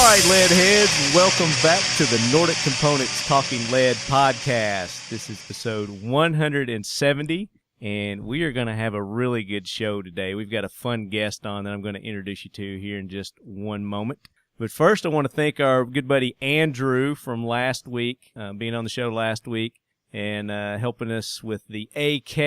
right, lead heads, welcome back to the Nordic Components Talking Lead podcast. This is episode 170, and we are going to have a really good show today. We've got a fun guest on that I'm going to introduce you to here in just one moment. But first, I want to thank our good buddy Andrew from last week, being on the show last week, and helping us with the AK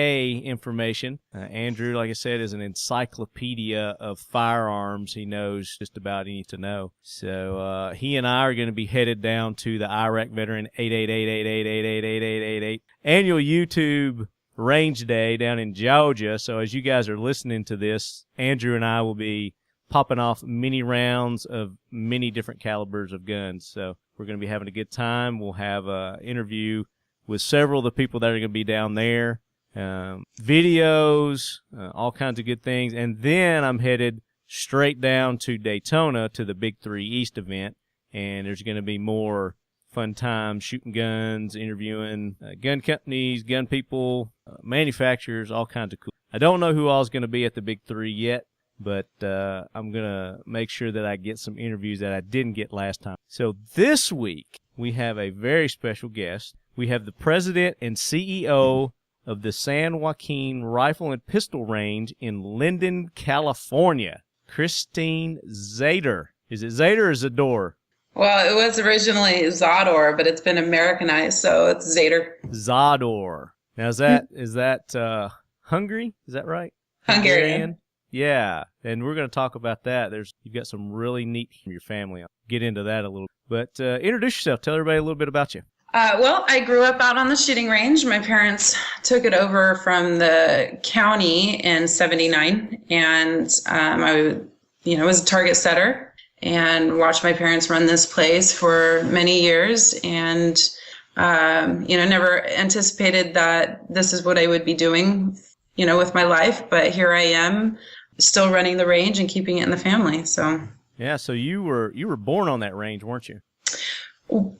information. Andrew, like I said, is an encyclopedia of firearms. He knows just about anything to know. So he and I are going to be headed down to the Iraq Veteran 888-888-888-888 annual YouTube Range Day down in Georgia. So as you guys are listening to this, Andrew and I will be popping off many rounds of many different calibers of guns. So we're going to be having a good time. We'll have an interview with several of the people that are going to be down there, videos, all kinds of good things. And then I'm headed straight down to Daytona to the Big 3 East event, and there's going to be more fun times, shooting guns, interviewing gun companies, gun people, manufacturers, all kinds of cool. I don't know who all is going to be at the Big 3 yet, but I'm going to make sure that I get some interviews that I didn't get last time. So this week, we have a very special guest. We have the president and CEO of the San Joaquin Rifle and Pistol Range in Linden, California, Christine Zador. Is it Zador or Zador? Well, it was originally Zador, but it's been Americanized, so it's Zador. Zador. Now, is that Hungary? Is that right? Hungarian. Yeah, and we're going to talk about that. You've got some really neat from your family. I'll get into that a little. But introduce yourself. Tell everybody a little bit about you. Well, I grew up out on the shooting range. My parents took it over from the county in '79, and I was a target setter and watched my parents run this place for many years, and never anticipated that this is what I would be doing, with my life. But here I am, still running the range and keeping it in the family. So yeah, so you were born on that range, weren't you?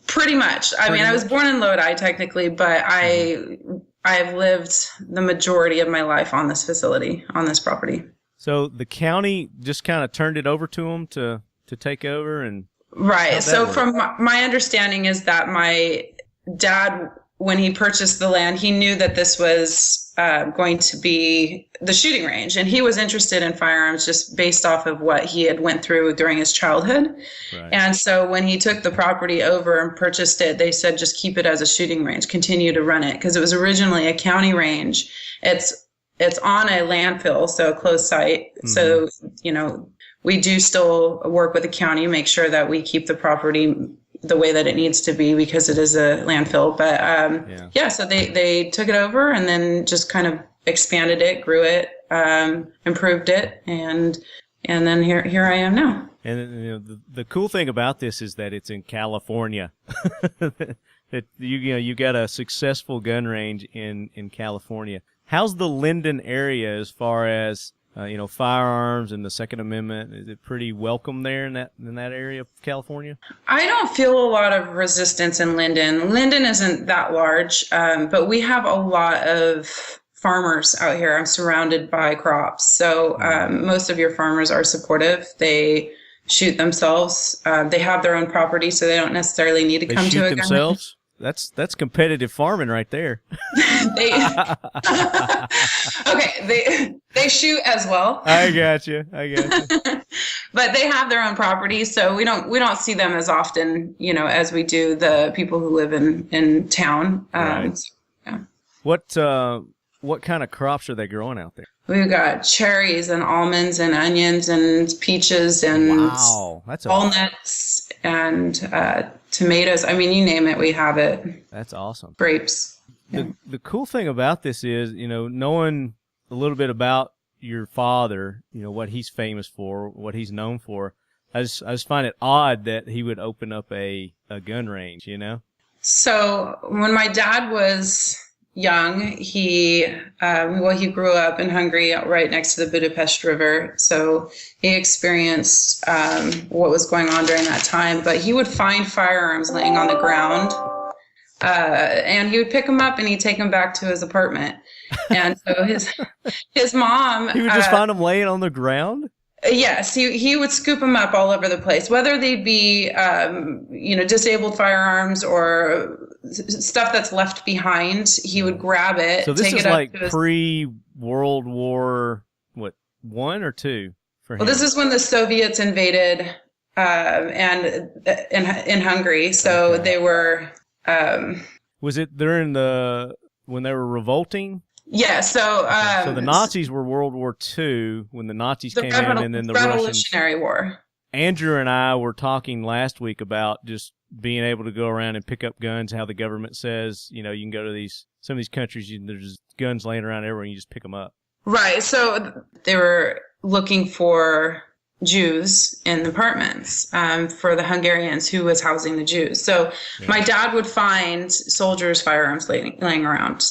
Pretty much. I was born in Lodi technically, but I've lived the majority of my life on this facility, on this property. So the county just kind of turned it over to them to take over, and right. So from my understanding is that my dad, when he purchased the land, he knew that this was going to be the shooting range, and he was interested in firearms just based off of what he had went through during his childhood. Right. And so when he took the property over and purchased it, they said just keep it as a shooting range, continue to run it, because it was originally a county range. It's on a landfill, so a closed site. Mm-hmm. So we do still work with the county, make sure that we keep the property the way that it needs to be, because it is a landfill. But so they took it over and then just kind of expanded it, grew it, improved it, and then here I am now. And the cool thing about this is that it's in California. That you got a successful gun range in California. How's the Linden area as far as firearms and the Second Amendment? Is it pretty welcome there in that area of California? I don't feel a lot of resistance in Linden. Linden isn't that large, but we have a lot of farmers out here. I'm surrounded by crops. So most of your farmers are supportive. They shoot themselves. They have their own property, so they don't necessarily need to come to a gun themselves? That's competitive farming right there. they shoot as well. I got you. But they have their own property, so we don't see them as often, as we do the people who live in town. Right. Yeah. What kind of crops are they growing out there? We've got cherries and almonds and onions and peaches and walnuts and tomatoes. You name it, we have it. That's awesome. Grapes. Yeah. The cool thing about this is, knowing a little bit about your father, what he's famous for, what he's known for, I just find it odd that he would open up a gun range, So when my dad was young, he grew up in Hungary right next to the Budapest River. So he experienced what was going on during that time, but he would find firearms laying on the ground. And he would pick them up and he'd take them back to his apartment. And so his mom... He would just find them laying on the ground? Yes, he would scoop them up all over the place, whether they be, disabled firearms or stuff that's left behind. He would grab it. So this take is it up like to his, pre-World War, what, 1 or 2 for him? well, this is when the Soviets invaded and in Hungary. So they were. Was it during when they were revolting? Yeah, so so the Nazis were World War II when the Nazis came in, and then the Revolutionary War. Andrew and I were talking last week about just being able to go around and pick up guns. How the government says, you can go to some of these countries, there's just guns laying around everywhere, and you just pick them up. Right. So they were looking for Jews in apartments for the Hungarians who was housing the Jews. So my dad would find soldiers' firearms laying around.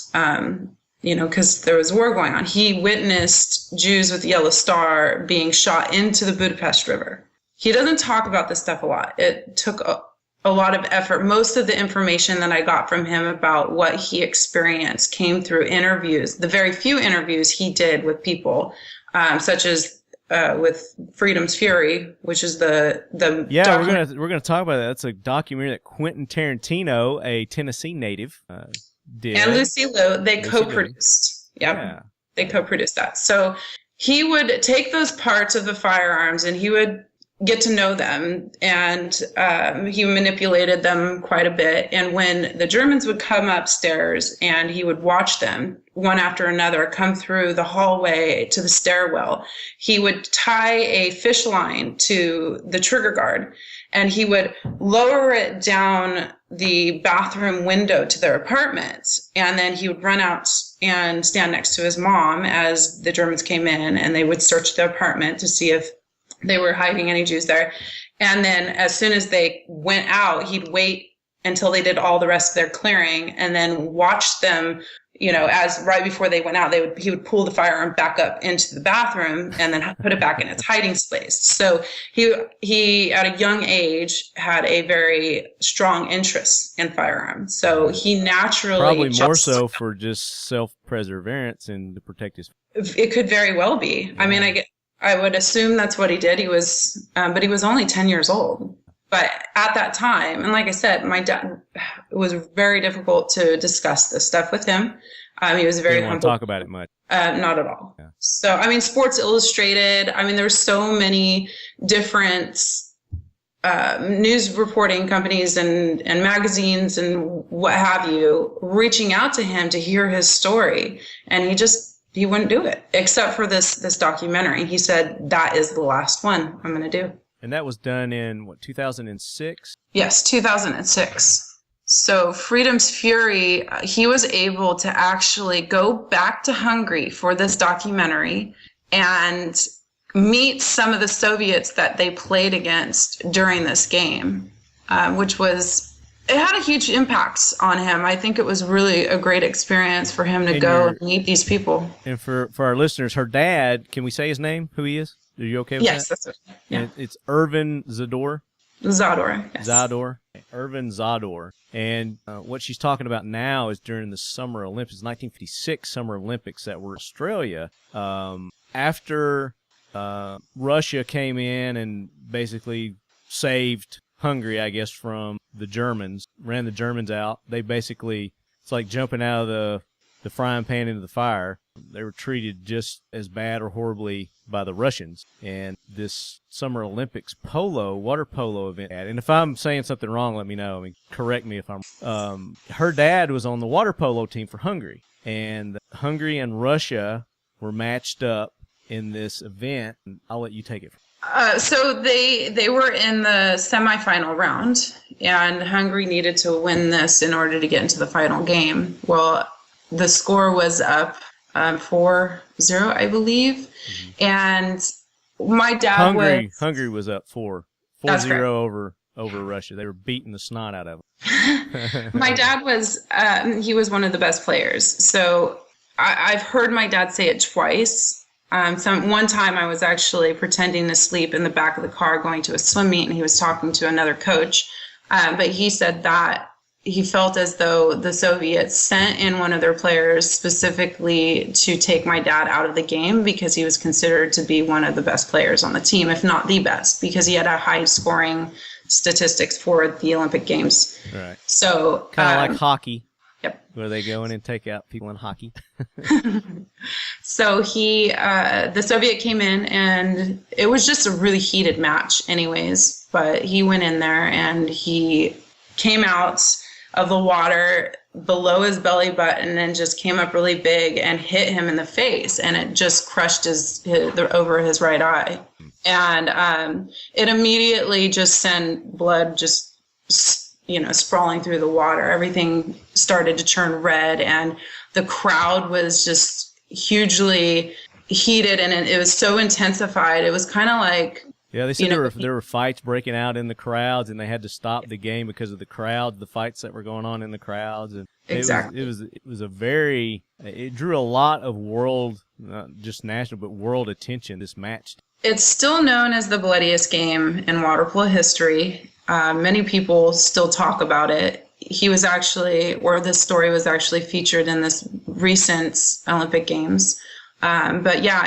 Because there was a war going on. He witnessed Jews with the Yellow Star being shot into the Budapest River. He doesn't talk about this stuff a lot. It took a lot of effort. Most of the information that I got from him about what he experienced came through interviews, the very few interviews he did with people, such as with Freedom's Fury, which is the we're gonna talk about that. That's a documentary that Quentin Tarantino, a Tennessee native, did. And Lucy Liu, they co-produced. Yep. Yeah. They co-produced that. So he would take those parts of the firearms and he would get to know them, and he manipulated them quite a bit. And when the Germans would come upstairs and he would watch them one after another come through the hallway to the stairwell, he would tie a fish line to the trigger guard and he would lower it down the bathroom window to their apartments. And then he would run out and stand next to his mom as the Germans came in, and they would search the apartment to see if they were hiding any Jews there. And then as soon as they went out, he'd wait until they did all the rest of their clearing and then watch them, as right before they went out, he would pull the firearm back up into the bathroom and then put it back in its hiding place. So he at a young age had a very strong interest in firearms. So he naturally probably more so for just self-preservance and to protect his. It could very well be. Yeah. I mean, I would assume that's what he did. He was, but he was only 10 years old. But at that time, and like I said, my dad, it was very difficult to discuss this stuff with him. He was very humble. Didn't want to talk about it much. Not at all. Yeah. So, I mean, Sports Illustrated, there's so many different news reporting companies and magazines and what have you reaching out to him to hear his story. And he wouldn't do it except for this documentary. He said, that is the last one I'm going to do. And that was done in, 2006? Yes, 2006. So Freedom's Fury, he was able to actually go back to Hungary for this documentary and meet some of the Soviets that they played against during this game, it had a huge impact on him. I think it was really a great experience for him to go and meet these people. And for our listeners, her dad, can we say his name, who he is? Are you okay with that? Yes, that's it. Yeah. It's Ervin Zador. Zador, yes. Zador. Ervin Zador. And what she's talking about now is during the Summer Olympics, 1956 Summer Olympics that were in Australia. After Russia came in and basically saved Hungary, I guess, from the Germans, ran the Germans out. They basically, it's like jumping out of the frying pan into the fire. They were treated just as bad or horribly by the Russians. And this Summer Olympics water polo event, and if I'm saying something wrong, let me know. Correct me if I'm her dad was on the water polo team for Hungary. And Hungary and Russia were matched up in this event. I'll let you take it. So they were in the semifinal round, and Hungary needed to win this in order to get into the final game. Well, the score was up 4-0, I believe. Mm-hmm. And my dad Hungary was up 4-0 over Russia. They were beating the snot out of them. My dad he was one of the best players. So I've heard my dad say it twice. One time I was actually pretending to sleep in the back of the car going to a swim meet, and he was talking to another coach. But he said that he felt as though the Soviets sent in one of their players specifically to take my dad out of the game because he was considered to be one of the best players on the team, if not the best, because he had a high scoring statistics for the Olympic Games. Right. So kind of like hockey. Yep. Where they go in and take out people in hockey. So the Soviet came in, and it was just a really heated match anyways, but he went in there and he came out of the water below his belly button and just came up really big and hit him in the face, and it just crushed over his right eye. And it immediately just sent blood just sprawling through the water. Everything started to turn red, and the crowd was just hugely heated, and it was so intensified. It was kind of like, yeah, they said there were fights breaking out in the crowds, and they had to stop the game because of the crowds, the fights that were going on in the crowds. And exactly. It drew a lot of world, not just national, but world attention, this match. It's still known as the bloodiest game in water polo history. Many people still talk about it. This story was actually featured in this recent Olympic Games. But yeah,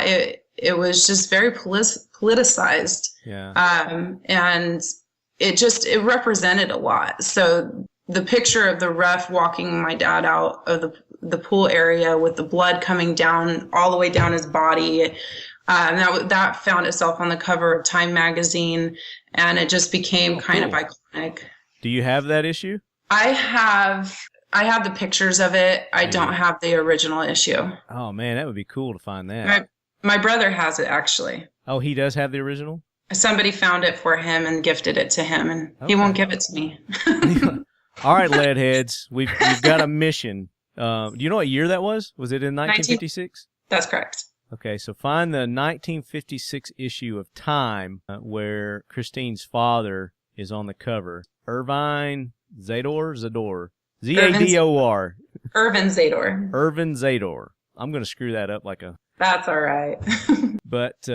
it was just very politicized. Yeah. And it represented a lot. So the picture of the ref walking my dad out of the pool area with the blood coming down all the way down his body, that found itself on the cover of Time magazine, and it just became kind of iconic. Do you have that issue? I have the pictures of it. I don't have the original issue. Oh man, that would be cool to find that. My brother has it, actually. Oh, he does have the original? Somebody found it for him and gifted it to him, and he won't give it to me. All right, Leadheads, we've got a mission. Do you know what year that was? Was it in 1956? That's correct. Okay, so find the 1956 issue of Time where Christine's father is on the cover. Zador? Zador. Z-A-D-O-R. Ervin Zador. Ervin Zador. I'm going to screw that up like a... That's all right. But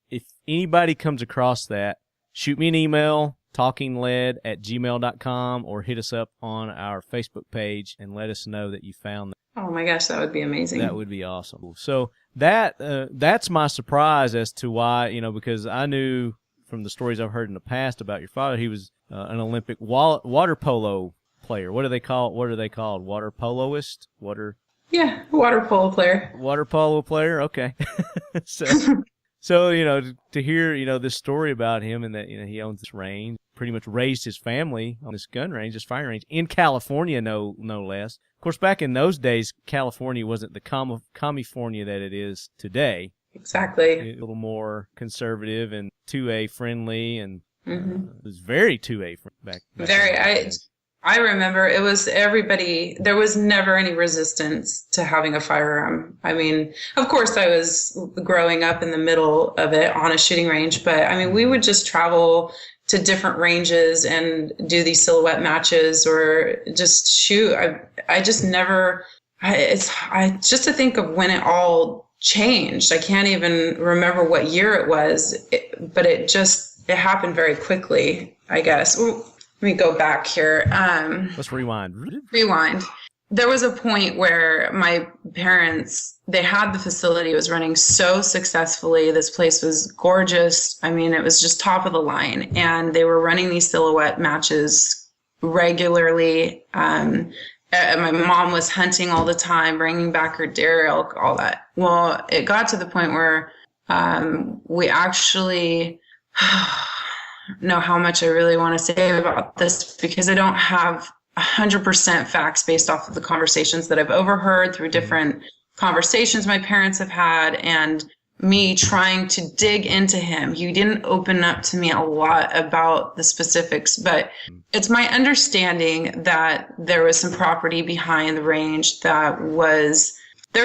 if anybody comes across that, shoot me an email, talkinglead@gmail.com, or hit us up on our Facebook page and let us know that you found that. Oh my gosh, that would be amazing. That would be awesome. So that's my surprise as to why, because I knew from the stories I've heard in the past about your father, he was an Olympic water polo player. What are they called? Water poloist? Yeah, water polo player. Water polo player. Okay. So to hear this story about him, and that he owns this range, pretty much raised his family on this gun range, this firing range in California, no less. Of course, back in those days, California wasn't the California that it is today. Exactly. A little more conservative and 2A friendly, and it was very 2A back very. I remember it was everybody. There was never any resistance to having a firearm. I mean, of course, I was growing up in the middle of it on a shooting range, but I mean, we would just travel to different ranges and do these silhouette matches or just shoot. I just never. Just to think of when it all changed. I can't even remember what year it was, but it happened very quickly, I guess. Ooh. Let me go back here. Let's rewind. There was a point where my parents, they had the facility. It was running so successfully. This place was gorgeous. I mean, it was just top of the line. And they were running these silhouette matches regularly. My mom was hunting all the time, bringing back her dairy elk, all that. Well, it got to the point where we actually... know how much I really want to say about this, because I don't have 100% facts based off of the conversations that I've overheard through different conversations my parents have had, and me trying to dig into him. He didn't open up to me a lot about the specifics, but it's my understanding that there was some property behind the range there were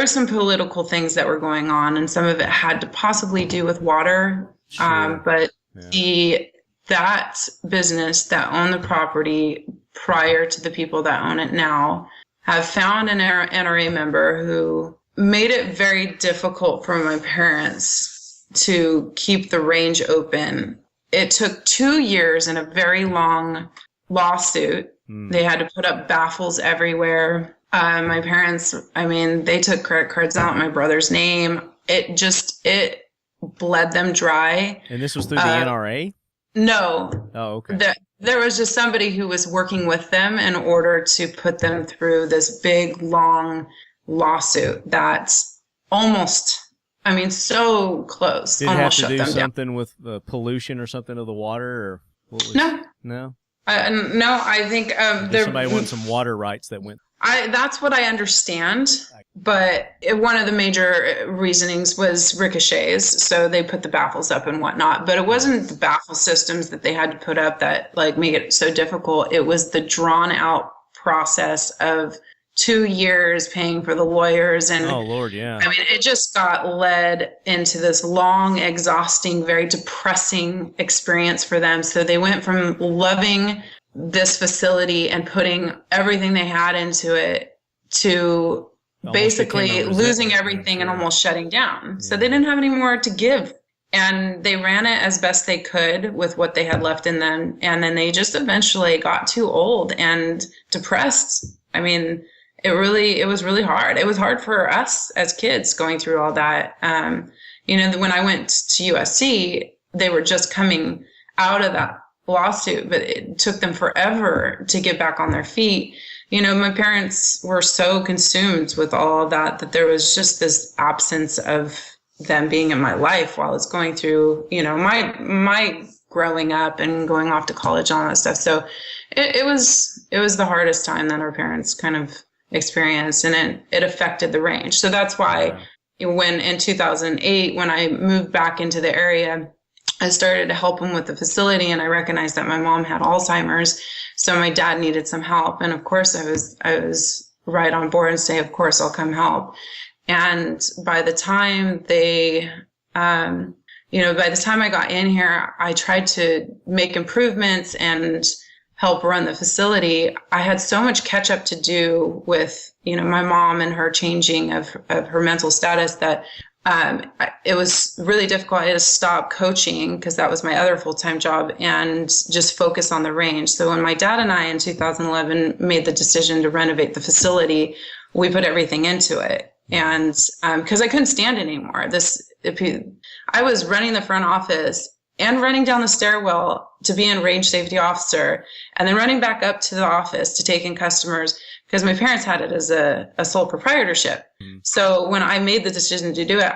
some political things that were going on, and some of it had to possibly do with water. Sure. But that business that owned the property prior to the people that own it now have found an NRA member who made it very difficult for my parents to keep the range open. It took 2 years and a very long lawsuit They had to put up baffles everywhere. My parents, I mean, they took credit cards out in my brother's name. It bled them dry. And this was through the NRA? No. Oh, okay. There was just somebody who was working with them in order to put them through this big, long lawsuit that's almost, I mean, so close. Did it have to do something with pollution or something of the water? Or what was, no. No? No, I think somebody won some water rights that went. That's what I understand. But one of the major reasonings was ricochets. So they put the baffles up and whatnot. But it wasn't the baffle systems that they had to put up that like make it so difficult. It was the drawn out process of 2 years paying for the lawyers. And oh, Lord, yeah. I mean, it just got led into this long, exhausting, very depressing experience for them. So they went from loving this facility and putting everything they had into it to almost basically losing everything and almost shutting down. Yeah. So they didn't have any more to give. And they ran it as best they could with what they had left in them. And then they just eventually got too old and depressed. I mean, it was really hard. It was hard for us as kids going through all that. When I went to USC, they were just coming out of that lawsuit, but it took them forever to get back on their feet. My parents were so consumed with all of that there was just this absence of them being in my life while I was going through, my growing up and going off to college and all that stuff. So it was the hardest time that our parents kind of experienced, and it affected the range. So that's why when in 2008, when I moved back into the area, I started to help them with the facility, and I recognized that my mom had Alzheimer's. So my dad needed some help. And of course I was right on board and say, of course I'll come help. And by the time by the time I got in here, I tried to make improvements and help run the facility. I had so much catch up to do with, my mom and her changing of her mental status that it was really difficult. I had to stop coaching because that was my other full-time job and just focus on the range. So when my dad and I in 2011 made the decision to renovate the facility, we put everything into it. And because I couldn't stand it anymore. I was running the front office and running down the stairwell to be a range safety officer, and then running back up to the office to take in customers because my parents had it as a sole proprietorship. Mm. So when I made the decision to do it,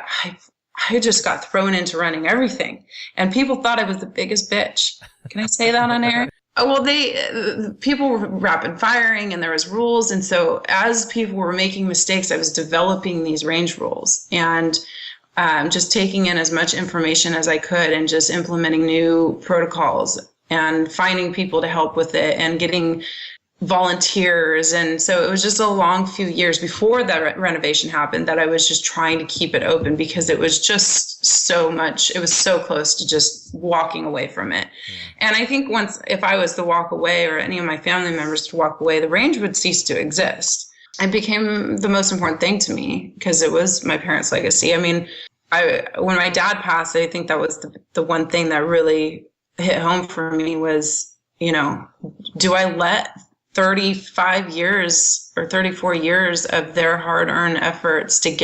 I just got thrown into running everything. And people thought I was the biggest bitch. Can I say that on air? Well, people were rapid firing and there was rules. And so as people were making mistakes, I was developing these range rules and just taking in as much information as I could and just implementing new protocols and finding people to help with it and getting volunteers. And so it was just a long few years before that renovation happened that I was just trying to keep it open because it was just so much. It was so close to just walking away from it. Yeah. And I think if I was to walk away or any of my family members to walk away, the range would cease to exist. It became the most important thing to me because it was my parents' legacy. I mean, when my dad passed, I think that was the one thing that really hit home for me was, do I let 35 years or 34 years of their hard-earned efforts to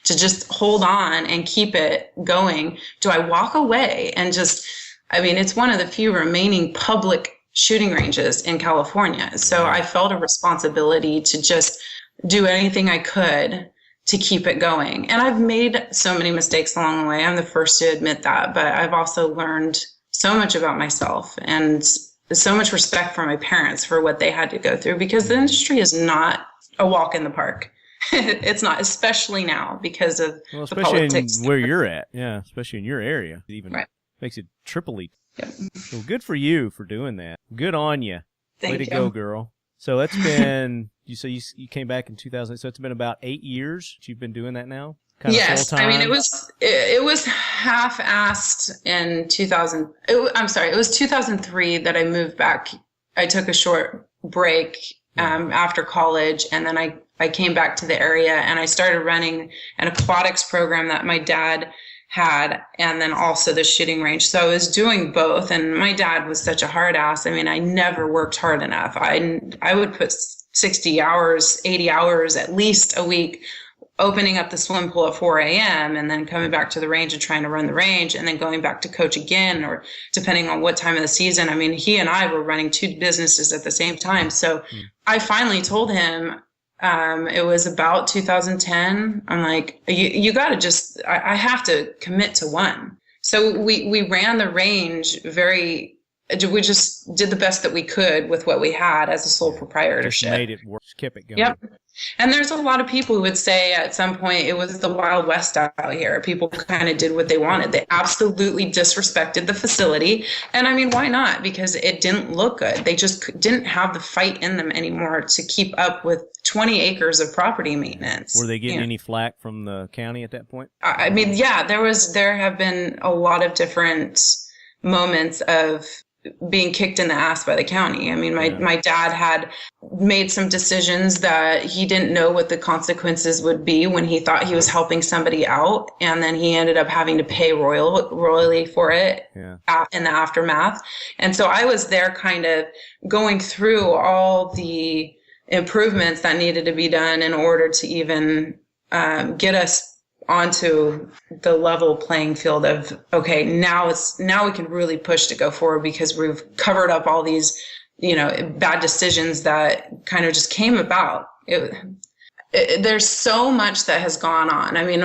just hold on and keep it going? Do I walk away and it's one of the few remaining public shooting ranges in California. So I felt a responsibility to just do anything I could to keep it going. And I've made so many mistakes along the way. I'm the first to admit that, but I've also learned so much about myself and so much respect for my parents for what they had to go through because the industry is not a walk in the park. It's not, especially now because of the politics. Where you're at. Yeah, especially in your area. It even makes it triply. Yep. So good for you for doing that. Good on you. Way to go, girl. So it's been, you came back in 2000, so it's been about 8 years you've been doing that now? Yes, I mean, it was half-assed in 2000. It was 2003 that I moved back. I took a short break after college, and then I came back to the area, and I started running an aquatics program that my dad had, and then also the shooting range. So I was doing both. And my dad was such a hard ass. I mean, I never worked hard enough. I would put 60 hours, 80 hours at least a week, opening up the swim pool at 4 a.m. and then coming back to the range and trying to run the range and then going back to coach again, or depending on what time of the season. I mean, he and I were running 2 businesses at the same time. So I finally told him, it was about 2010. I'm like, you got to just, I have to commit to one. So we ran the range we just did the best that we could with what we had as a sole proprietorship. Just made it work, kept it going. Yep. And there's a lot of people who would say at some point it was the Wild West out here. People kind of did what they wanted. They absolutely disrespected the facility. And I mean, why not? Because it didn't look good. They just didn't have the fight in them anymore to keep up with 20 acres of property maintenance. Were they getting any flack from the county at that point? I mean, yeah, there have been a lot of different moments of being kicked in the ass by the county. I mean, my dad had made some decisions that he didn't know what the consequences would be when he thought he was helping somebody out. And then he ended up having to pay royally for it in the aftermath. And so I was there kind of going through all the improvements that needed to be done in order to even get us onto the level playing field of, okay, now we can really push to go forward because we've covered up all these, bad decisions that kind of just came about. There's so much that has gone on. I mean,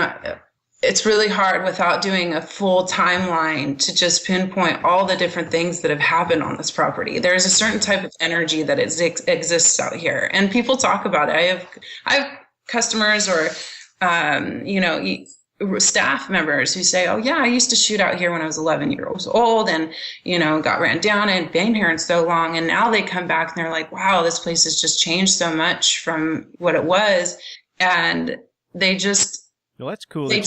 it's really hard without doing a full timeline to just pinpoint all the different things that have happened on this property. There's a certain type of energy that exists out here, and people talk about it. I have customers or staff members who say, oh yeah, I used to shoot out here when I was 11 years old and, got ran down and been here in so long. And now they come back and they're like, wow, this place has just changed so much from what it was. And they just, well, that's cool that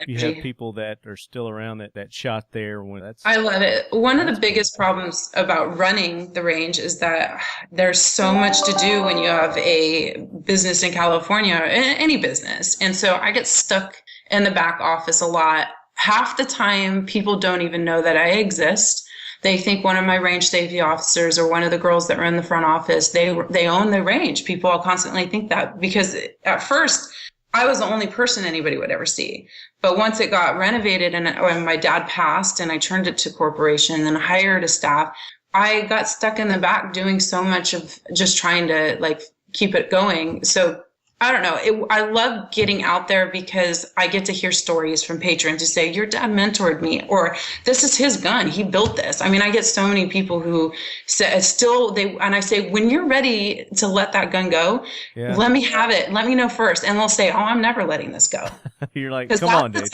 you have people that are still around that shot there. I love it. One of the biggest problems about running the range is that there's so much to do when you have a business in California, or any business. And so I get stuck in the back office a lot. Half the time, people don't even know that I exist. They think one of my range safety officers or one of the girls that run the front office, they own the range. People constantly think that because at first, I was the only person anybody would ever see. But once it got renovated and when my dad passed and I turned it to corporation and hired a staff, I got stuck in the back doing so much of just trying to keep it going. So I don't know. I love getting out there because I get to hear stories from patrons who say, your dad mentored me, or this is his gun. He built this. I mean, I get so many people who say and I say, when you're ready to let that gun go, let me have it. Let me know first. And they'll say, oh, I'm never letting this go. You're like, come on, dude.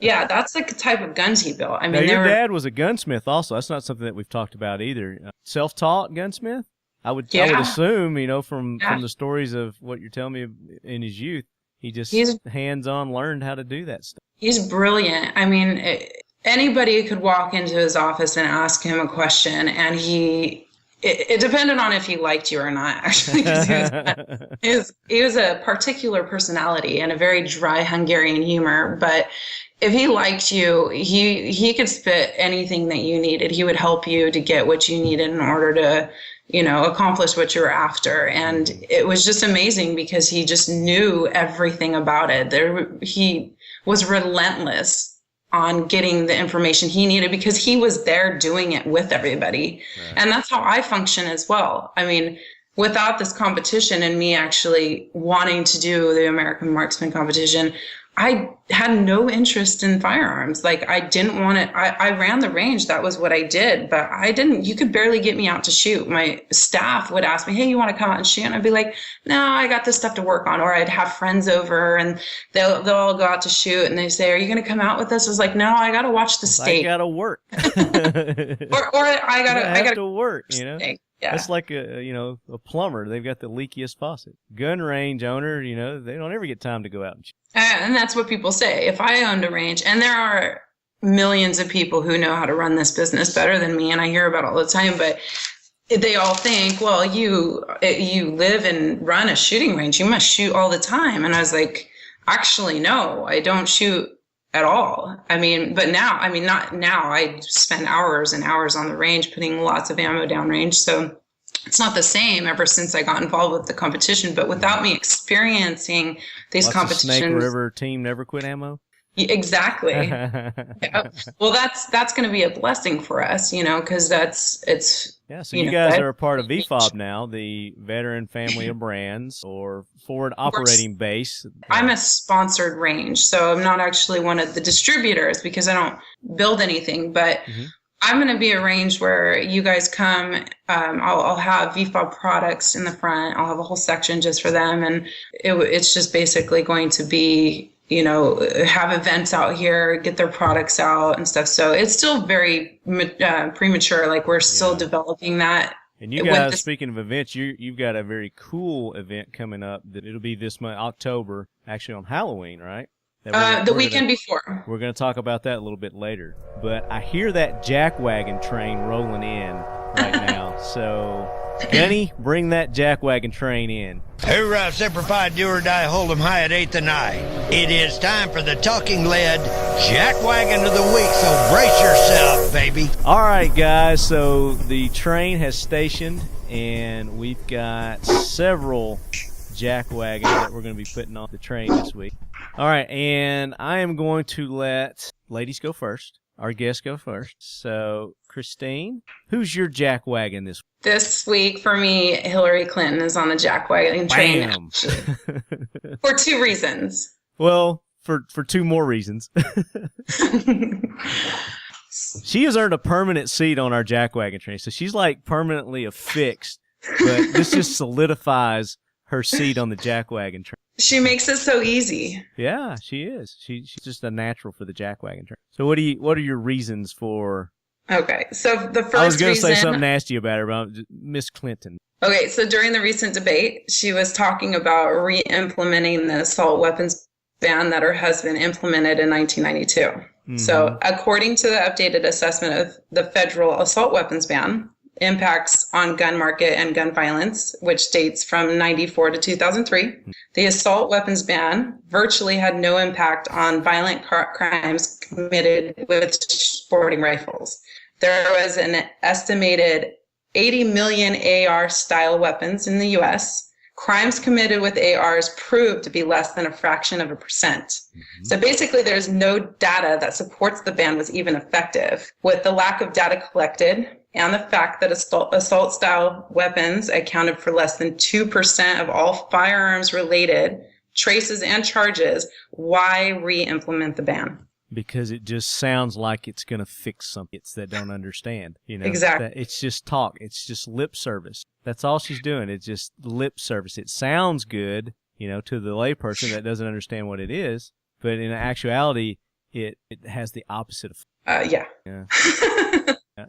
That's the type of guns he built. I mean, now, your dad was a gunsmith also. That's not something that we've talked about either. Self-taught gunsmith? I would assume, from the stories of what you're telling me in his youth, he's hands-on learned how to do that stuff. He's brilliant. I mean, anybody could walk into his office and ask him a question, and it depended on if he liked you or not, actually. He was a particular personality and a very dry Hungarian humor, but if he liked you, he could spit anything that you needed. He would help you to get what you needed in order to accomplish what you were after. And it was just amazing because he just knew everything about it. He was relentless on getting the information he needed because he was there doing it with everybody. Right. And that's how I function as well. I mean, without this competition and me actually wanting to do the American Marksman competition, I had no interest in firearms. I didn't want it. I ran the range. That was what I did, but you could barely get me out to shoot. My staff would ask me, hey, you want to come out and shoot? And I'd be like, no, I got this stuff to work on. Or I'd have friends over and they'll all go out to shoot and they say, are you going to come out with us? I was like, no, I got to watch the steak. I got to work. or I got to work, Steak. Yeah. That's like a plumber. They've got the leakiest faucet. Gun range owner, they don't ever get time to go out and shoot. And that's what people say. If I owned a range, and there are millions of people who know how to run this business better than me, and I hear about it all the time, but they all think, well, you live and run a shooting range. You must shoot all the time. And I was like, actually, no, I don't shoot at all. I mean, but now, I mean, not now. I spend hours and hours on the range putting lots of ammo downrange. So it's not the same ever since I got involved with the competition. But without me experiencing these competitions, Snake River team never quit ammo. Exactly. Yeah. Well, that's going to be a blessing for us, because it's. Yeah, so you guys are a part of VFOB now, the Veteran Family of Brands, or Forward Operating Base. I'm a sponsored range, so I'm not actually one of the distributors because I don't build anything, but I'm going to be a range where you guys come. I'll have VFOB products in the front. I'll have a whole section just for them, and it's just basically going to be, have events out here, get their products out and stuff. So it's still very premature. Like we're still developing that. And you guys, speaking of events, you've got a very cool event coming up that it'll be this month, October, actually on Halloween, right? The weekend before. We're going to talk about that a little bit later. But I hear that Jackwagon train rolling in right now. So, Gunny, bring that Jackwagon train in. Hoorah, Semper Fi, do or die, hold 'em high at 8th and I. It is time for the Talking Lead Jackwagon of the Week, so brace yourself, baby. All right, guys, so the train has stationed, and we've got several Jackwagons that we're going to be putting on the train this week. All right, and I am going to let ladies go first. Our guests go first. So, Christine, who's your Jackwagon this week? This week, for me, Hillary Clinton is on the Jackwagon train. For 2 reasons. Well, for 2 more reasons. She has earned a permanent seat on our Jackwagon train, so she's like permanently affixed, but this just solidifies her seat on the Jackwagon train. She makes it so easy. Yeah, she is. She's just a natural for the Jackwagon train. So what are your reasons for? Okay, so the first reason. I was going to say something nasty about her, but Miss Clinton. Okay, so during the recent debate, she was talking about re-implementing the assault weapons ban that her husband implemented in 1992. Mm-hmm. So according to the updated assessment of the federal assault weapons ban, impacts on gun market and gun violence, which dates from 94 to 2003. The assault weapons ban virtually had no impact on violent crimes committed with sporting rifles. There was an estimated 80 million AR-style weapons in the U.S. Crimes committed with ARs proved to be less than a fraction of a percent. Mm-hmm. So basically, there's no data that supports the ban was even effective. With the lack of data collected and the fact that assault-style weapons accounted for less than 2% of all firearms-related traces and charges, why re-implement the ban? Because it just sounds like it's going to fix something that don't understand. Exactly. It's just talk. It's just lip service. That's all she's doing. It's just lip service. It sounds good, to the layperson that doesn't understand what it is, but in actuality, it has the opposite effect. Yeah.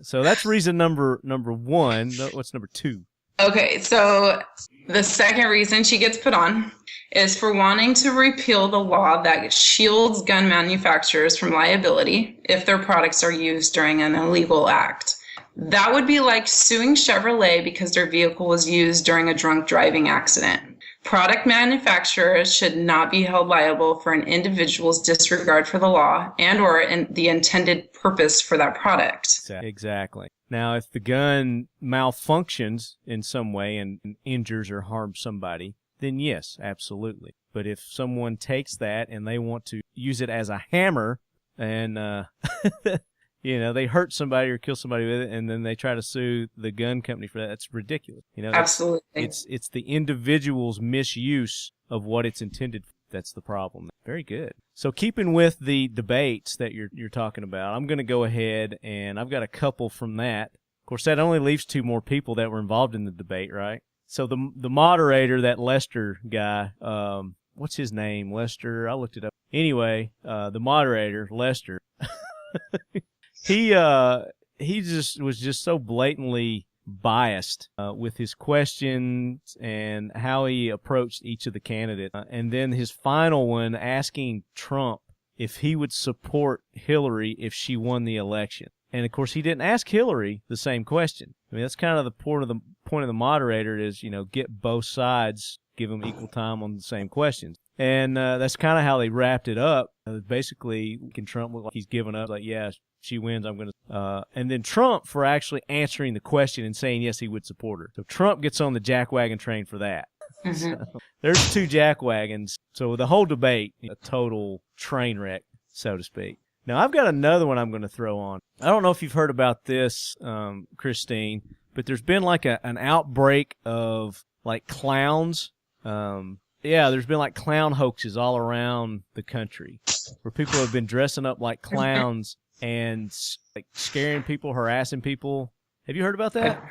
So that's reason number 1. What's number 2? Okay, so the second reason she gets put on is for wanting to repeal the law that shields gun manufacturers from liability if their products are used during an illegal act. That would be like suing Chevrolet because their vehicle was used during a drunk driving accident. Product manufacturers should not be held liable for an individual's disregard for the law and or the intended purpose for that product. Exactly. Now, if the gun malfunctions in some way and injures or harms somebody, then yes, absolutely. But if someone takes that and they want to use it as a hammer and, they hurt somebody or kill somebody with it, and then they try to sue the gun company for that, that's ridiculous. Absolutely. It's the individual's misuse of what it's intended for. That's the problem. Very good. So keeping with the debates that you're talking about, I'm going to go ahead and I've got a couple from that. Of course, that only leaves 2 more people that were involved in the debate, right? So the moderator, that Lester guy, what's his name? Lester. I looked it up. Anyway, the moderator, Lester, he just was just so blatantly biased with his questions and how he approached each of the candidates. And then his final one asking Trump if he would support Hillary if she won the election. And, of course, he didn't ask Hillary the same question. I mean, that's kind of the point of the moderator is, get both sides, give them equal time on the same questions. And that's kind of how they wrapped it up. Basically, Trump looked like he's given up. Like, yeah, she wins, I'm going to. And then Trump for actually answering the question and saying yes, he would support her. So Trump gets on the jackwagon train for that. So, there's 2 jackwagons. So the whole debate, a total train wreck, so to speak. Now, I've got another one I'm going to throw on. I don't know if you've heard about this, Christine, but there's been like an outbreak of like clowns. Yeah, there's been like clown hoaxes all around the country where people have been dressing up like clowns and like scaring people, harassing people. Have you heard about that?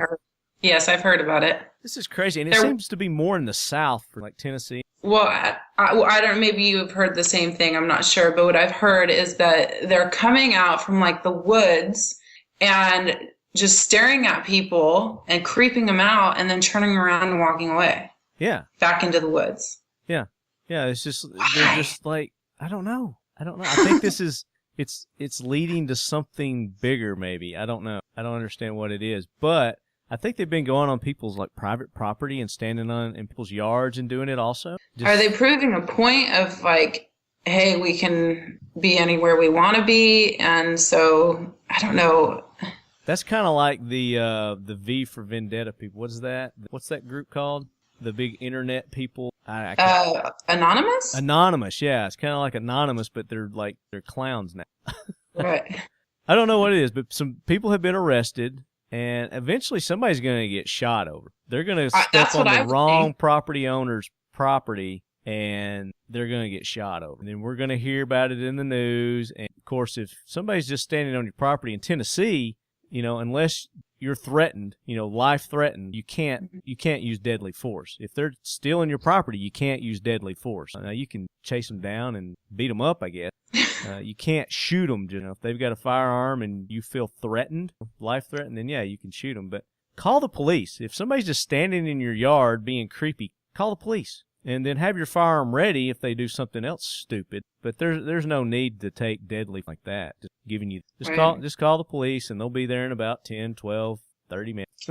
Yes, I've heard about it. This is crazy, and it seems to be more in the South, like Tennessee. Well, I don't. Maybe you have heard the same thing. I'm not sure, but what I've heard is that they're coming out from like the woods and just staring at people and creeping them out, and then turning around and walking away. Yeah. Back into the woods. Yeah. Yeah. It's just they're just like I don't know. I think this is it's leading to something bigger. Maybe I don't know. I don't understand what it is, but I think they've been going on people's like private property and standing in people's yards and doing it also. Are they proving a point of like, hey, we can be anywhere we want to be? And so, I don't know. That's kind of like the V for Vendetta people. What is that? What's that group called? The big internet people? Anonymous? Anonymous, yeah. It's kind of like Anonymous, but they're clowns now. Right. I don't know what it is, but some people have been arrested. And eventually somebody's going to get shot over. They're going to step on the wrong property owner's property, and they're going to get shot over. And then we're going to hear about it in the news. And, of course, if somebody's just standing on your property in Tennessee, unless you're threatened, life threatened, you can't use deadly force. If they're stealing your property, you can't use deadly force. Now, you can chase them down and beat them up, I guess. You can't shoot them. If they've got a firearm and you feel threatened, life threatened, then yeah, you can shoot them. But call the police. If somebody's just standing in your yard being creepy, call the police. And then have your firearm ready if they do something else stupid. But there's no need to take deadly like that. Just call the police, and they'll be there in about 10, 12, 30 minutes.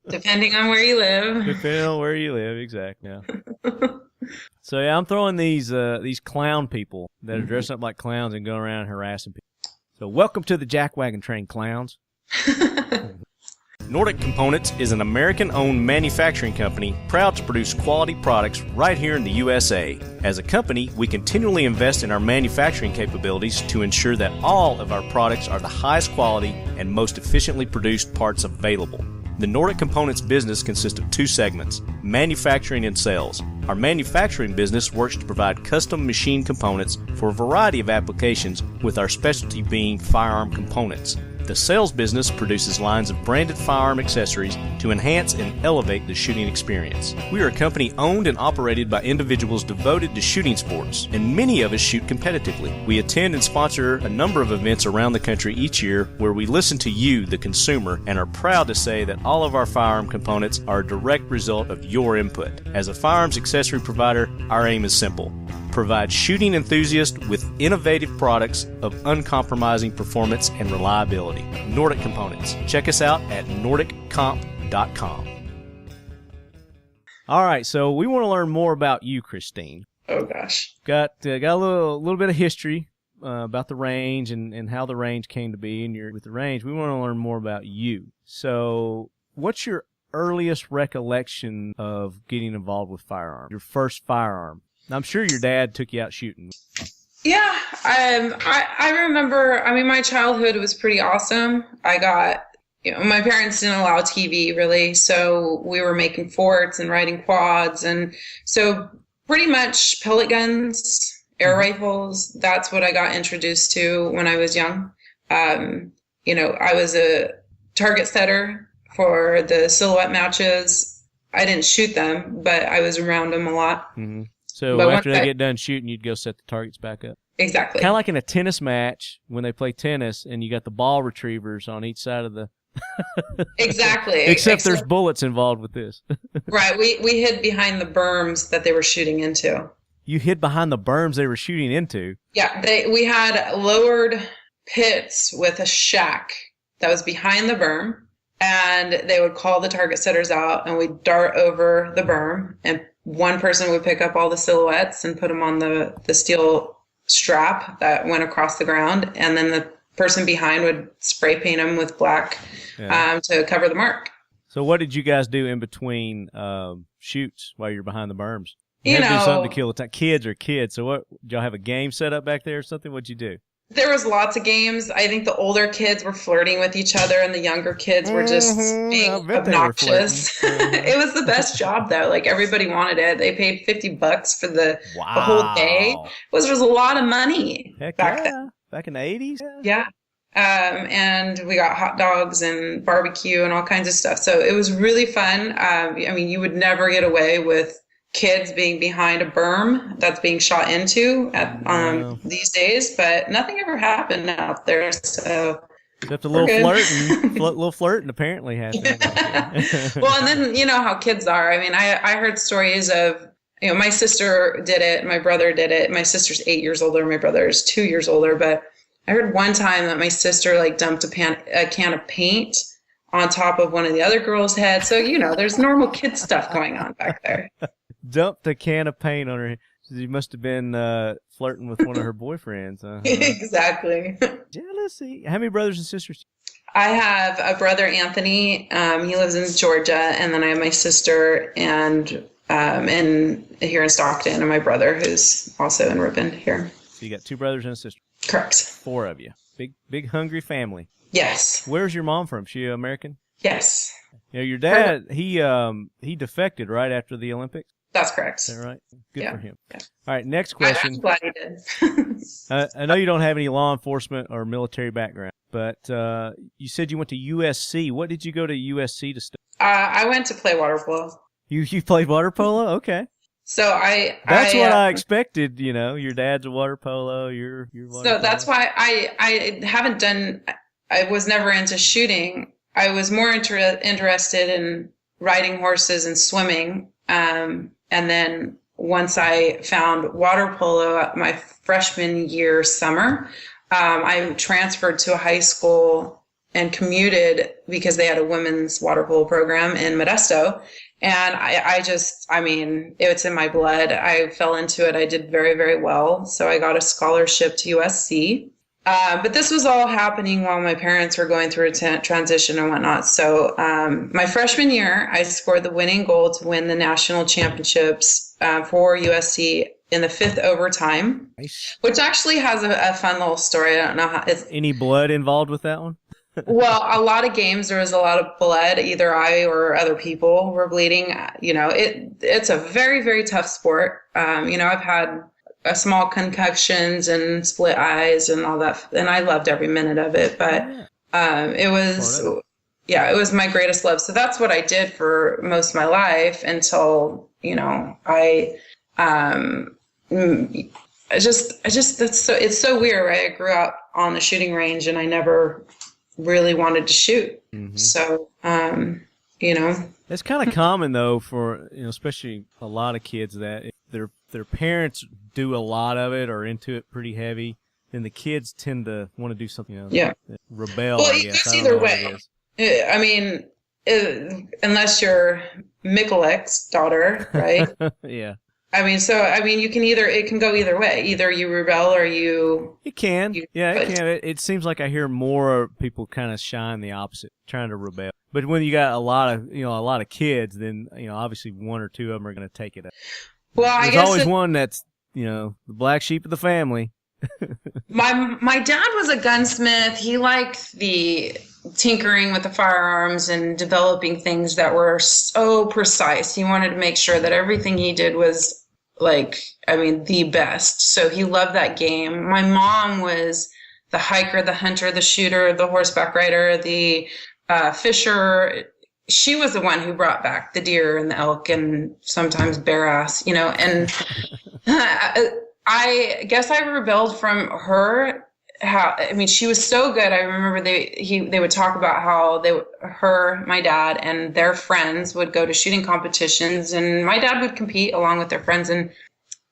Depending on where you live. Depending on where you live, exactly. Yeah. So yeah, I'm throwing these clown people that are dressed up like clowns and going around harassing people. So welcome to the Jackwagon Train, clowns. Nordic Components is an American-owned manufacturing company proud to produce quality products right here in the USA. As a company, we continually invest in our manufacturing capabilities to ensure that all of our products are the highest quality and most efficiently produced parts available. The Nordic Components business consists of 2 segments, manufacturing and sales. Our manufacturing business works to provide custom machine components for a variety of applications, with our specialty being firearm components. The sales business produces lines of branded firearm accessories to enhance and elevate the shooting experience. We are a company owned and operated by individuals devoted to shooting sports, and many of us shoot competitively. We attend and sponsor a number of events around the country each year where we listen to you, the consumer, and are proud to say that all of our firearm components are a direct result of your input. As a firearms accessory provider, our aim is simple: provide shooting enthusiasts with innovative products of uncompromising performance and reliability. Nordic Components. Check us out at nordiccomp.com. All right, so we want to learn more about you, Christine. Oh gosh. Got a little bit of history about the range and how the range came to be, and you're with the range. We want to learn more about you. So, what's your earliest recollection of getting involved with firearms? Your first firearm? I'm sure your dad took you out shooting. Yeah, I remember, my childhood was pretty awesome. I got, my parents didn't allow TV really, so we were making forts and riding quads. And so pretty much pellet guns, air rifles, that's what I got introduced to when I was young. I was a target setter for the silhouette matches. I didn't shoot them, but I was around them a lot. Mm-hmm. So after they get done shooting, you'd go set the targets back up. Exactly. Kind of like in a tennis match when they play tennis and you got the ball retrievers on each side of the... Exactly. Except there's bullets involved with this. Right. We hid behind the berms that they were shooting into. You hid behind the berms they were shooting into? Yeah. We had lowered pits with a shack that was behind the berm. and they would call the target setters out, and we'd dart over the berm, and one person would pick up all the silhouettes and put them on the steel strap that went across the ground, and then the person behind would spray paint them with black to cover the mark. So what did you guys do in between shoots while you're behind the berms? You had to know, do something to kill the time. Kids are kids. So what, did y'all have a game set up back there or something? What'd you do? there was lots of games. I think the older kids were flirting with each other, and the younger kids were just being obnoxious. It was the best job, though. Like, everybody wanted it. They paid $50 for the whole day. It was a lot of money. Heck back then. Back in the 80s? Yeah. And we got hot dogs and barbecue and all kinds of stuff. So it was really fun. I mean, you would never get away with kids being behind a berm that's being shot into these days, but nothing ever happened out there. So except a little flirting, little flirting apparently happened. Well, and then you know how kids are. I mean, I heard stories of, you know, my sister did it, my brother did it. My sister's 8 years older, my brother is 2 years older, but I heard one time that my sister like dumped a can of paint on top of one of the other girls' heads. So, you know, there's normal kid stuff going on back there. Dumped a can of paint on her head. She must have been flirting with one of her boyfriends. Exactly. Jealousy. How many brothers and sisters? I have a brother, Anthony. He lives in Georgia. And then I have my sister and here in Stockton, and my brother who's also in Ervin here. So you got 2 brothers and a sister. Correct. 4 of you. Big hungry family. Yes. Where's your mom from? She American? Yes. You know, your dad, he defected right after the Olympics. That's correct. Is that right? Good for him. Yeah. All right, next question. I'm glad he did. I know you don't have any law enforcement or military background, but you said you went to USC. What did you go to USC to study? I went to play water polo. You played water polo? Okay. So That's what I expected. You know, your dad's a water polo. You're water polo. That's why I haven't done. I was never into shooting. I was more interested in riding horses and swimming. And then once I found water polo my freshman year summer, I transferred to a high school and commuted because they had a women's water polo program in Modesto. And I mean, it's in my blood. I fell into it. I did very, very well. So I got a scholarship to USC. But this was all happening while my parents were going through a transition and whatnot. So my freshman year, I scored the winning goal to win the national championships for USC in the 5th overtime, nice. Which actually has a fun little story. I don't know how it's any blood involved with that one. Well, a lot of games there was a lot of blood. Either I or other people were bleeding. You know, it's a very, very tough sport. You know, I've had small concussions and split eyes and all that, and I loved every minute of it. But it was my greatest love. So that's what I did for most of my life until, you know, it's so weird, right? I grew up on the shooting range and I never really wanted to shoot. Mm-hmm. So, you know, it's kind of common though for, you know, especially a lot of kids that if their parents do a lot of it or into it pretty heavy, then the kids tend to want to do something else. Yeah. Rebel, well, I guess. It's either way. I mean, unless you're Mikulik's daughter, right? Yeah. I mean, it can go either way. Either you rebel or you... It can. It can. It seems like I hear more people kind of shine the opposite, trying to rebel. But when you got a lot of kids, then, you know, obviously 1 or 2 of them are going to take it up. Well, There's always one that's, you know, the black sheep of the family. My dad was a gunsmith. He liked the tinkering with the firearms and developing things that were so precise. He wanted to make sure that everything he did was the best. So he loved that game. My mom was the hiker, the hunter, the shooter, the horseback rider, the fisher. She was the one who brought back the deer and the elk and sometimes bear ass, you know, and I guess I rebelled from her. She was so good. I remember they would talk about how my dad and their friends would go to shooting competitions, and my dad would compete along with their friends, and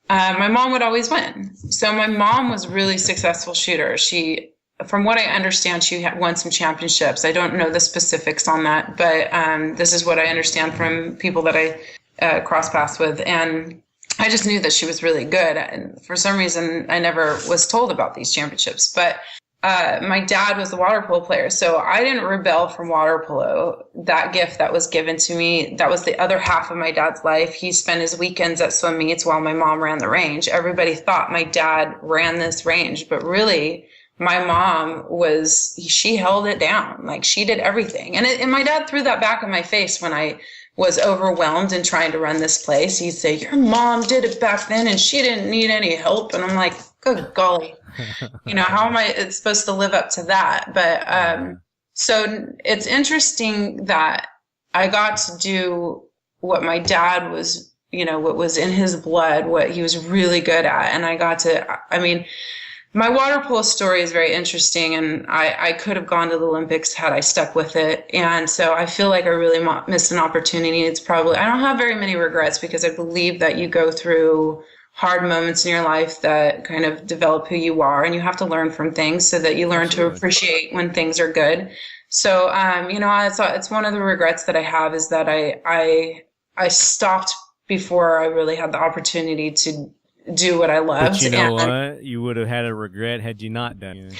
my mom would always win. So my mom was a really successful shooter. She from what I understand, she had won some championships. I don't know the specifics on that, but this is what I understand from people that I cross paths with. And I just knew that she was really good. And for some reason, I never was told about these championships. But my dad was a water polo player, so I didn't rebel from water polo. That gift that was given to me, that was the other half of my dad's life. He spent his weekends at swim meets while my mom ran the range. Everybody thought my dad ran this range, but really my mom she held it down. Like, she did everything. And my dad threw that back in my face when I was overwhelmed and trying to run this place. He'd say, your mom did it back then and she didn't need any help. And I'm like, good golly. How am I supposed to live up to that? But so it's interesting that I got to do what my dad was, what was in his blood, what he was really good at. And my water polo story is very interesting, and I could have gone to the Olympics had I stuck with it. And so I feel like I really missed an opportunity. I don't have very many regrets, because I believe that you go through hard moments in your life that kind of develop who you are, and you have to learn from things so that you learn to appreciate when things are good. So, it's one of the regrets that I have, is that I stopped before I really had the opportunity to do what I loved. But what? You would have had a regret had you not done it.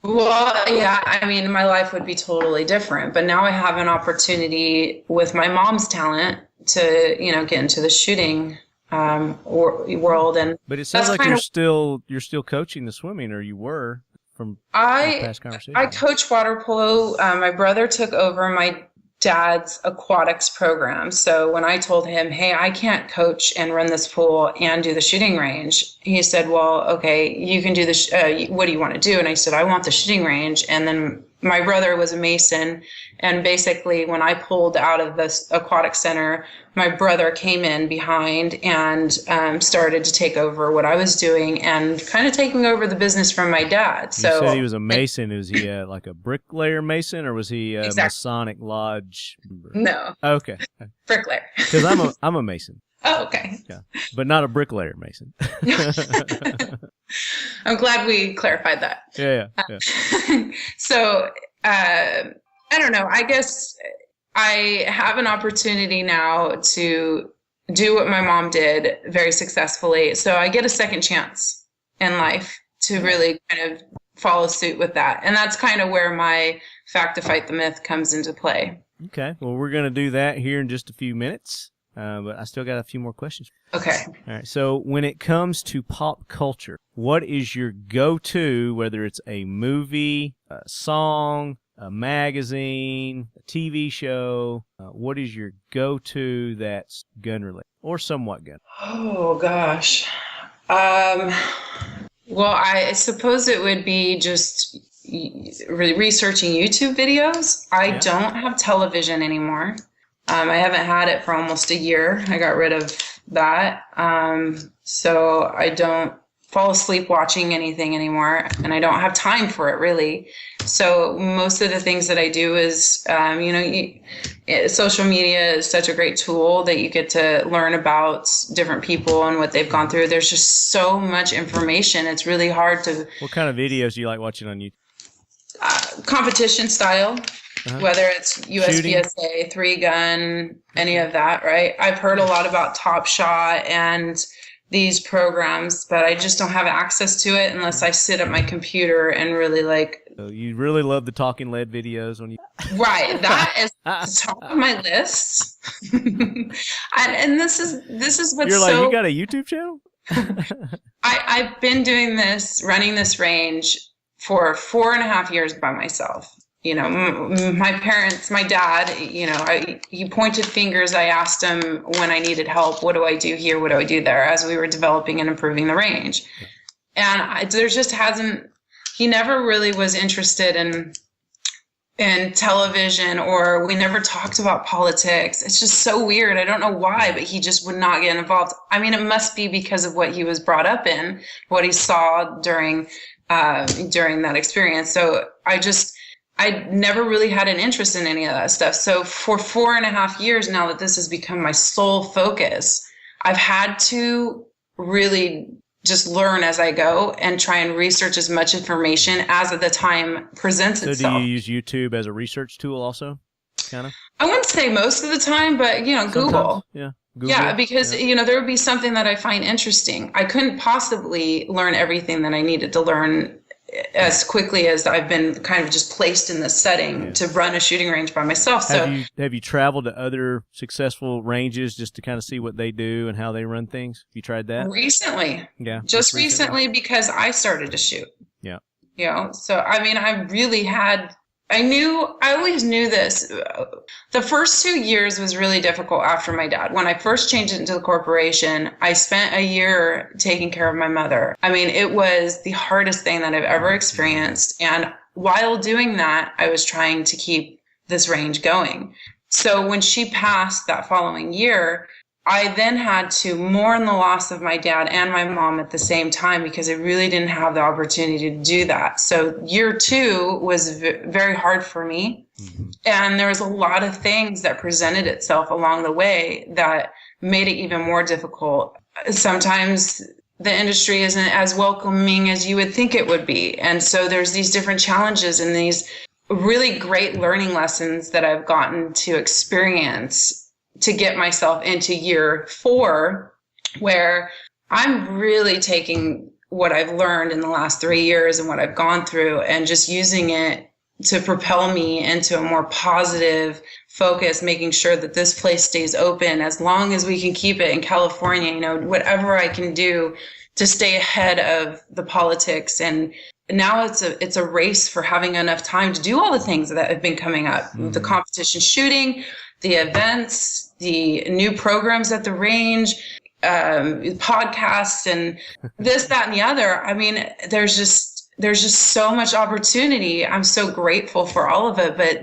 Well, yeah, my life would be totally different. But now I have an opportunity with my mom's talent to, get into the shooting world. But it sounds like you're still coaching the swimming, or you were from past conversation. I coach water polo. My brother took over my dad's aquatics program. So when I told him, hey, I can't coach and run this pool and do the shooting range, he said, well, okay, you can do this. What do you want to do? And I said, I want the shooting range. And then my brother was a mason. And basically, when I pulled out of this aquatic center, my brother came in behind and started to take over what I was doing and kind of taking over the business from my dad. You said he was a mason. Was he like a bricklayer mason, or was he a Masonic Lodge member? No. Okay. Bricklayer. Because I'm a mason. Oh, okay. Yeah, but not a bricklayer mason. I'm glad we clarified that. Yeah. So, I don't know. I guess I have an opportunity now to do what my mom did very successfully. So I get a second chance in life to really kind of follow suit with that. And that's kind of where my fact to fight the myth comes into play. Okay. Well, we're going to do that here in just a few minutes. But I still got a few more questions. Okay. All right. So when it comes to pop culture, what is your go-to, whether it's a movie, a song, a magazine, a TV show, what is your go-to that's gun-related or somewhat gun? Oh, gosh. Well, I suppose it would be just researching YouTube videos. I don't have television anymore. I haven't had it for almost a year. I got rid of that. So I don't fall asleep watching anything anymore, and I don't have time for it, really. So most of the things that I do is, social media is such a great tool that you get to learn about different people and what they've gone through. There's just so much information. It's really hard to... What kind of videos do you like watching on YouTube? Competition style. Whether it's USPSA, 3-gun, any of that, right? I've heard a lot about Top Shot and these programs, but I just don't have access to it unless I sit at my computer and really So you really love the Talking Lead videos on YouTube? Right, that is the top of my list. and this is what's You're like, you got a YouTube channel? I've been doing this, running this range for 4.5 years by myself. My parents, my dad, he pointed fingers. I asked him when I needed help, what do I do here? What do I do there? As we were developing and improving the range. And he never really was interested in television, or we never talked about politics. It's just so weird. I don't know why, but he just would not get involved. I mean, it must be because of what he was brought up in, what he saw during that experience. So I never really had an interest in any of that stuff. So for 4.5 years now that this has become my sole focus, I've had to really just learn as I go and try and research as much information as the time presents itself. So do you use YouTube as a research tool also? Kind of? I wouldn't say most of the time, but Google. Yeah. Google. Yeah, because there would be something that I find interesting. I couldn't possibly learn everything that I needed to learn as quickly as I've been kind of just placed in this setting to run a shooting range by myself. So have you traveled to other successful ranges just to kind of see what they do and how they run things? Have you tried that? Recently. Yeah. Just recently because I started to shoot. Yeah. So I mean, I always knew this. The first 2 years was really difficult after my dad. When I first changed into the corporation, I spent a year taking care of my mother. I mean, it was the hardest thing that I've ever experienced. And while doing that, I was trying to keep this range going. So when she passed that following year, I then had to mourn the loss of my dad and my mom at the same time because I really didn't have the opportunity to do that. So year 2 was very hard for me. Mm-hmm. And there was a lot of things that presented itself along the way that made it even more difficult. Sometimes the industry isn't as welcoming as you would think it would be. And so there's these different challenges and these really great learning lessons that I've gotten to experience to get myself into year 4, where I'm really taking what I've learned in the last 3 years and what I've gone through and just using it to propel me into a more positive focus, making sure that this place stays open as long as we can keep it in California, whatever I can do to stay ahead of the politics. And now it's a race for having enough time to do all the things that have been coming up, the competition shooting, the events, the new programs at the range, podcasts, and this, that, and the other. I mean, there's just so much opportunity. I'm so grateful for all of it, but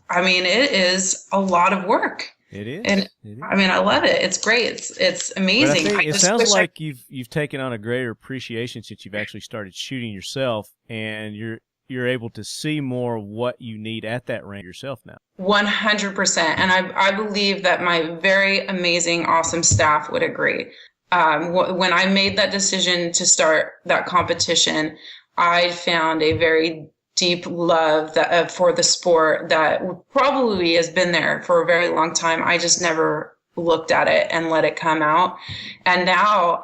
I mean, it is a lot of work. It is. And I mean, I love it. It's great. It's amazing. But I think it sounds like you've taken on a greater appreciation since you've actually started shooting yourself, and you're able to see more what you need at that range yourself now. 100%. And I believe that my very amazing, awesome staff would agree. When I made that decision to start that competition, I found a very deep love for the sport that probably has been there for a very long time. I just never looked at it and let it come out. And now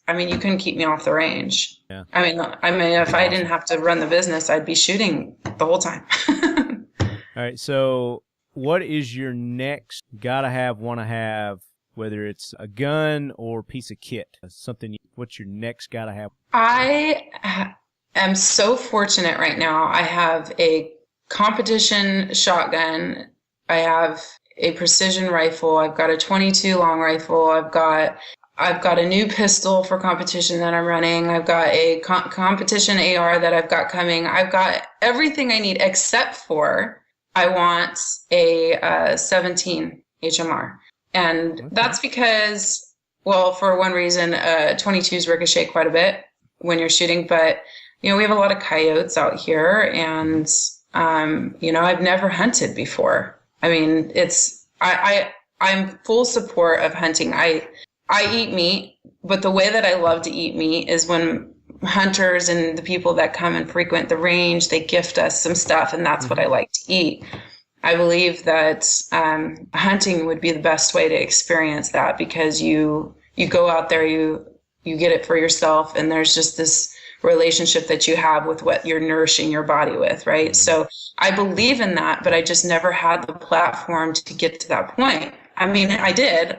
you couldn't keep me off the range. Yeah. I mean, if I didn't have to run the business, I'd be shooting the whole time. All right. So what is your next want to have, whether it's a gun or piece of kit, what's your next gotta have? I am so fortunate right now. I have a competition shotgun. I have a precision rifle. I've got a 22 long rifle. I've got a new pistol for competition that I'm running. I've got a competition AR that I've got coming. I've got everything I need except for I want a 17 HMR. And that's because, well, for one reason, 22s ricochet quite a bit when you're shooting, but we have a lot of coyotes out here, and I've never hunted before. I mean, I'm full support of hunting. I eat meat, but the way that I love to eat meat is when hunters and the people that come and frequent the range, they gift us some stuff, and that's what I like to eat. I believe that hunting would be the best way to experience that, because you go out there, you get it for yourself, and there's just this relationship that you have with what you're nourishing your body with, right? So I believe in that, but I just never had the platform to get to that point. I mean, I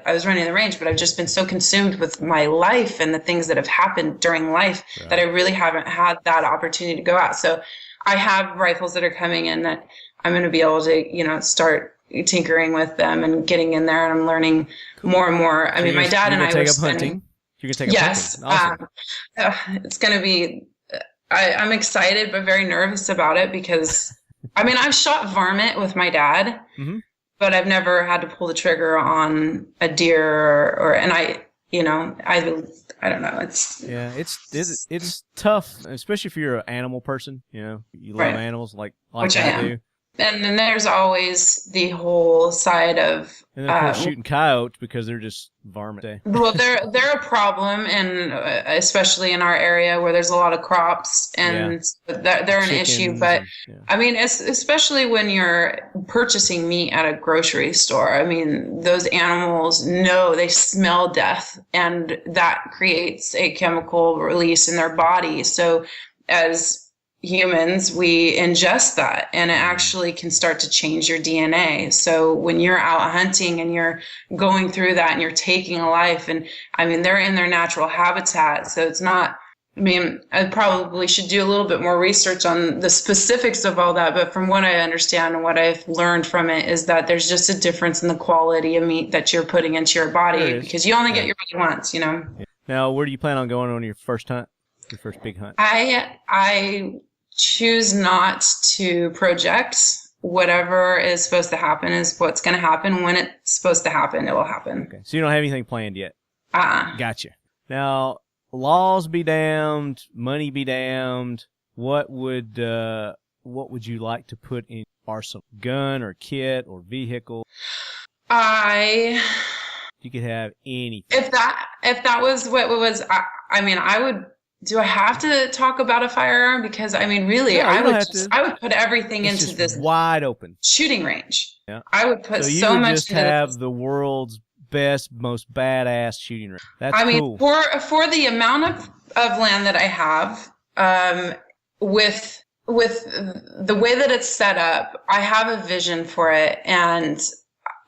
was running the range, but I've just been so consumed with my life and the things that have happened during life that I really haven't had that opportunity to go out. So I have rifles that are coming in that I'm going to be able to, start tinkering with them and getting in there, and I'm learning more and more. I mean, my dad and I were hunting. You're going to take up hunting. Awesome. It's going to be, I'm excited, but very nervous about it because, I mean, I've shot varmint with my dad, but I've never had to pull the trigger on a deer and I don't know. It's tough, especially if you're an animal person. You love animals like Which I do. And then there's always the whole side of And then, of course, shooting coyotes because they're just varmint. well, they're a problem, and especially in our area where there's a lot of crops, and they're an issue. But I mean, especially when you're purchasing meat at a grocery store. I mean, those animals they smell death, and that creates a chemical release in their body. So as humans, we ingest that, and it actually can start to change your DNA. So when you're out hunting and you're going through that and you're taking a life, and I mean, they're in their natural habitat. So it's not, I mean, I probably should do a little bit more research on the specifics of all that. But from what I understand and what I've learned from it is that there's just a difference in the quality of meat that you're putting into your body, because you only get your body once, you know? Now, where do you plan on going on your first hunt? Your first big hunt? I choose not to project. Whatever is supposed to happen is what's going to happen. When it's supposed to happen, it will happen. Okay. So you don't have anything planned yet? Gotcha. Now, laws be damned, money be damned. What would you like to put in arsenal? Gun or kit or vehicle? You could have anything. If that was what it was, I mean, I would. Do I have to talk about a firearm? Because I mean, really, I would put everything into this wide open shooting range. Yeah. I would put so much. Just have the world's best, most badass shooting range. That's cool. For the amount of land that I have, with the way that it's set up, I have a vision for it, and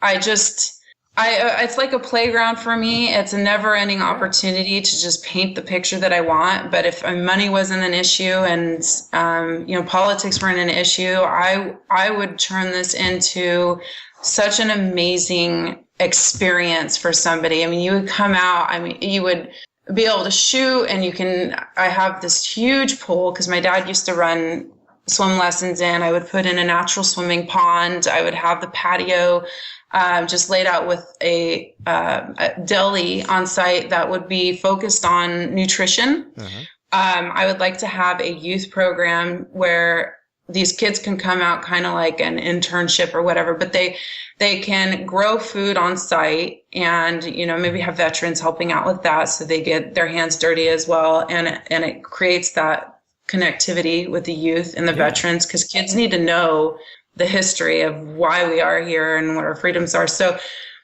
it's like a playground for me. It's a never-ending opportunity to just paint the picture that I want. But if money wasn't an issue and politics weren't an issue, I would turn this into such an amazing experience for somebody. I mean, you would come out. I mean, you would be able to shoot, and I have this huge pool because my dad used to run swim lessons in. I would put in a natural swimming pond. I would have the patio just laid out with a deli on site that would be focused on nutrition. Uh-huh. I would like to have a youth program where these kids can come out kind of like an internship or whatever, but they can grow food on site and, maybe have veterans helping out with that so they get their hands dirty as well. And it creates that connectivity with the youth and the veterans, because kids need to know the history of why we are here and what our freedoms are. So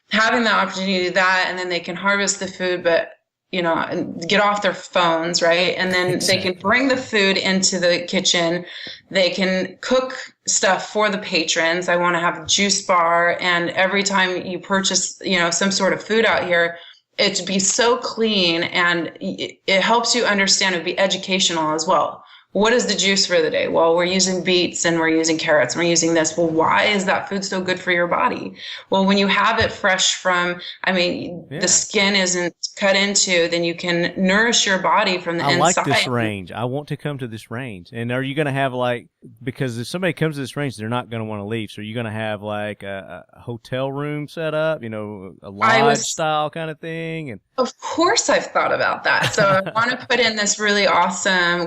having the opportunity to do that, and then they can harvest the food, but, get off their phones, right? And then they can bring the food into the kitchen. They can cook stuff for the patrons. I want to have a juice bar. And every time you purchase, some sort of food out here, it to be so clean, and it helps you understand. It would be educational as well. What is the juice for the day? Well, we're using beets and we're using carrots and we're using this. Well, why is that food so good for your body? Well, when you have it fresh from, the skin isn't cut into, then you can nourish your body from the inside. I like this range. I want to come to this range. And are you going to have because if somebody comes to this range, they're not going to want to leave. So are you going to have a hotel room set up, a lodge style kind of thing? And of course I've thought about that. So I want to put in this really awesome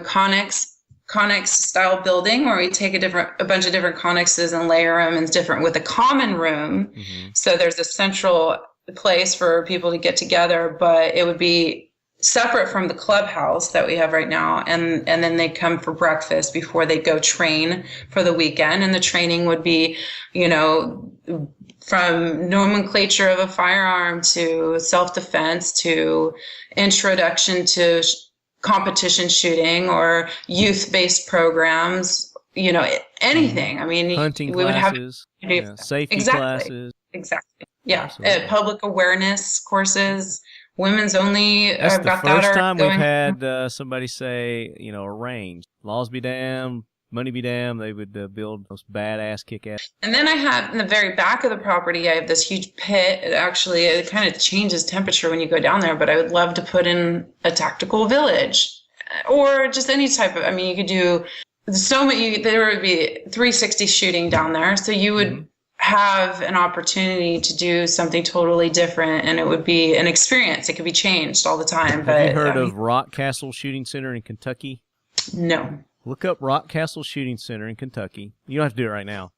Connex style building where we take a bunch of different connexes and layer them, and different with a common room. Mm-hmm. So there's a central place for people to get together, but it would be separate from the clubhouse that we have right now. And then they come for breakfast before they go train for the weekend. And the training would be, from nomenclature of a firearm to self-defense to introduction to competition shooting or youth-based programs, anything. I mean, hunting we classes, would have safety classes. Exactly. Yeah. Public awareness courses, women's only. That's the first time we've had somebody say, a range. Laws be damned, money be damned. They would build those badass kick-ass. And then I have in the very back of the property, I have this huge pit. It kind of changes temperature when you go down there, but I would love to put in a tactical village or just any type of, you could do so many, there would be 360 shooting down there. So you would have an opportunity to do something totally different, and it would be an experience. It could be changed all the time. Have you heard of Rock Castle Shooting Center in Kentucky? No. Look up Rock Castle Shooting Center in Kentucky. You don't have to do it right now.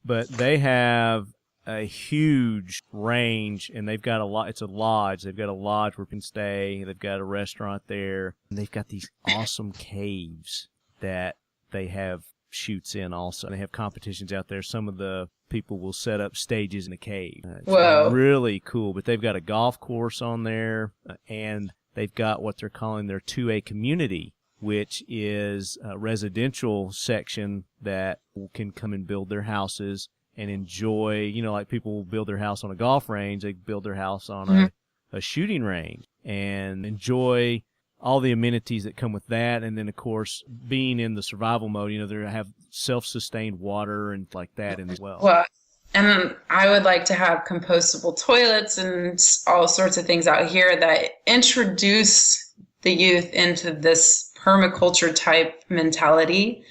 But they have a huge range, and they've got it's a lodge. They've got a lodge where people can stay. They've got a restaurant there, and they've got these awesome caves that they have shoots in also. They have competitions out there. Some of the people will set up stages in the cave. It's really cool. But they've got a golf course on there, and they've got what they're calling their 2A community, which is a residential section that can come and build their houses and enjoy, like people will build their house on a golf range, they build their house on a shooting range and enjoy all the amenities that come with that. And then, of course, being in the survival mode, they have self-sustained water and like that as well. Well, and I would like to have compostable toilets and all sorts of things out here that introduce the youth into this permaculture type mentality.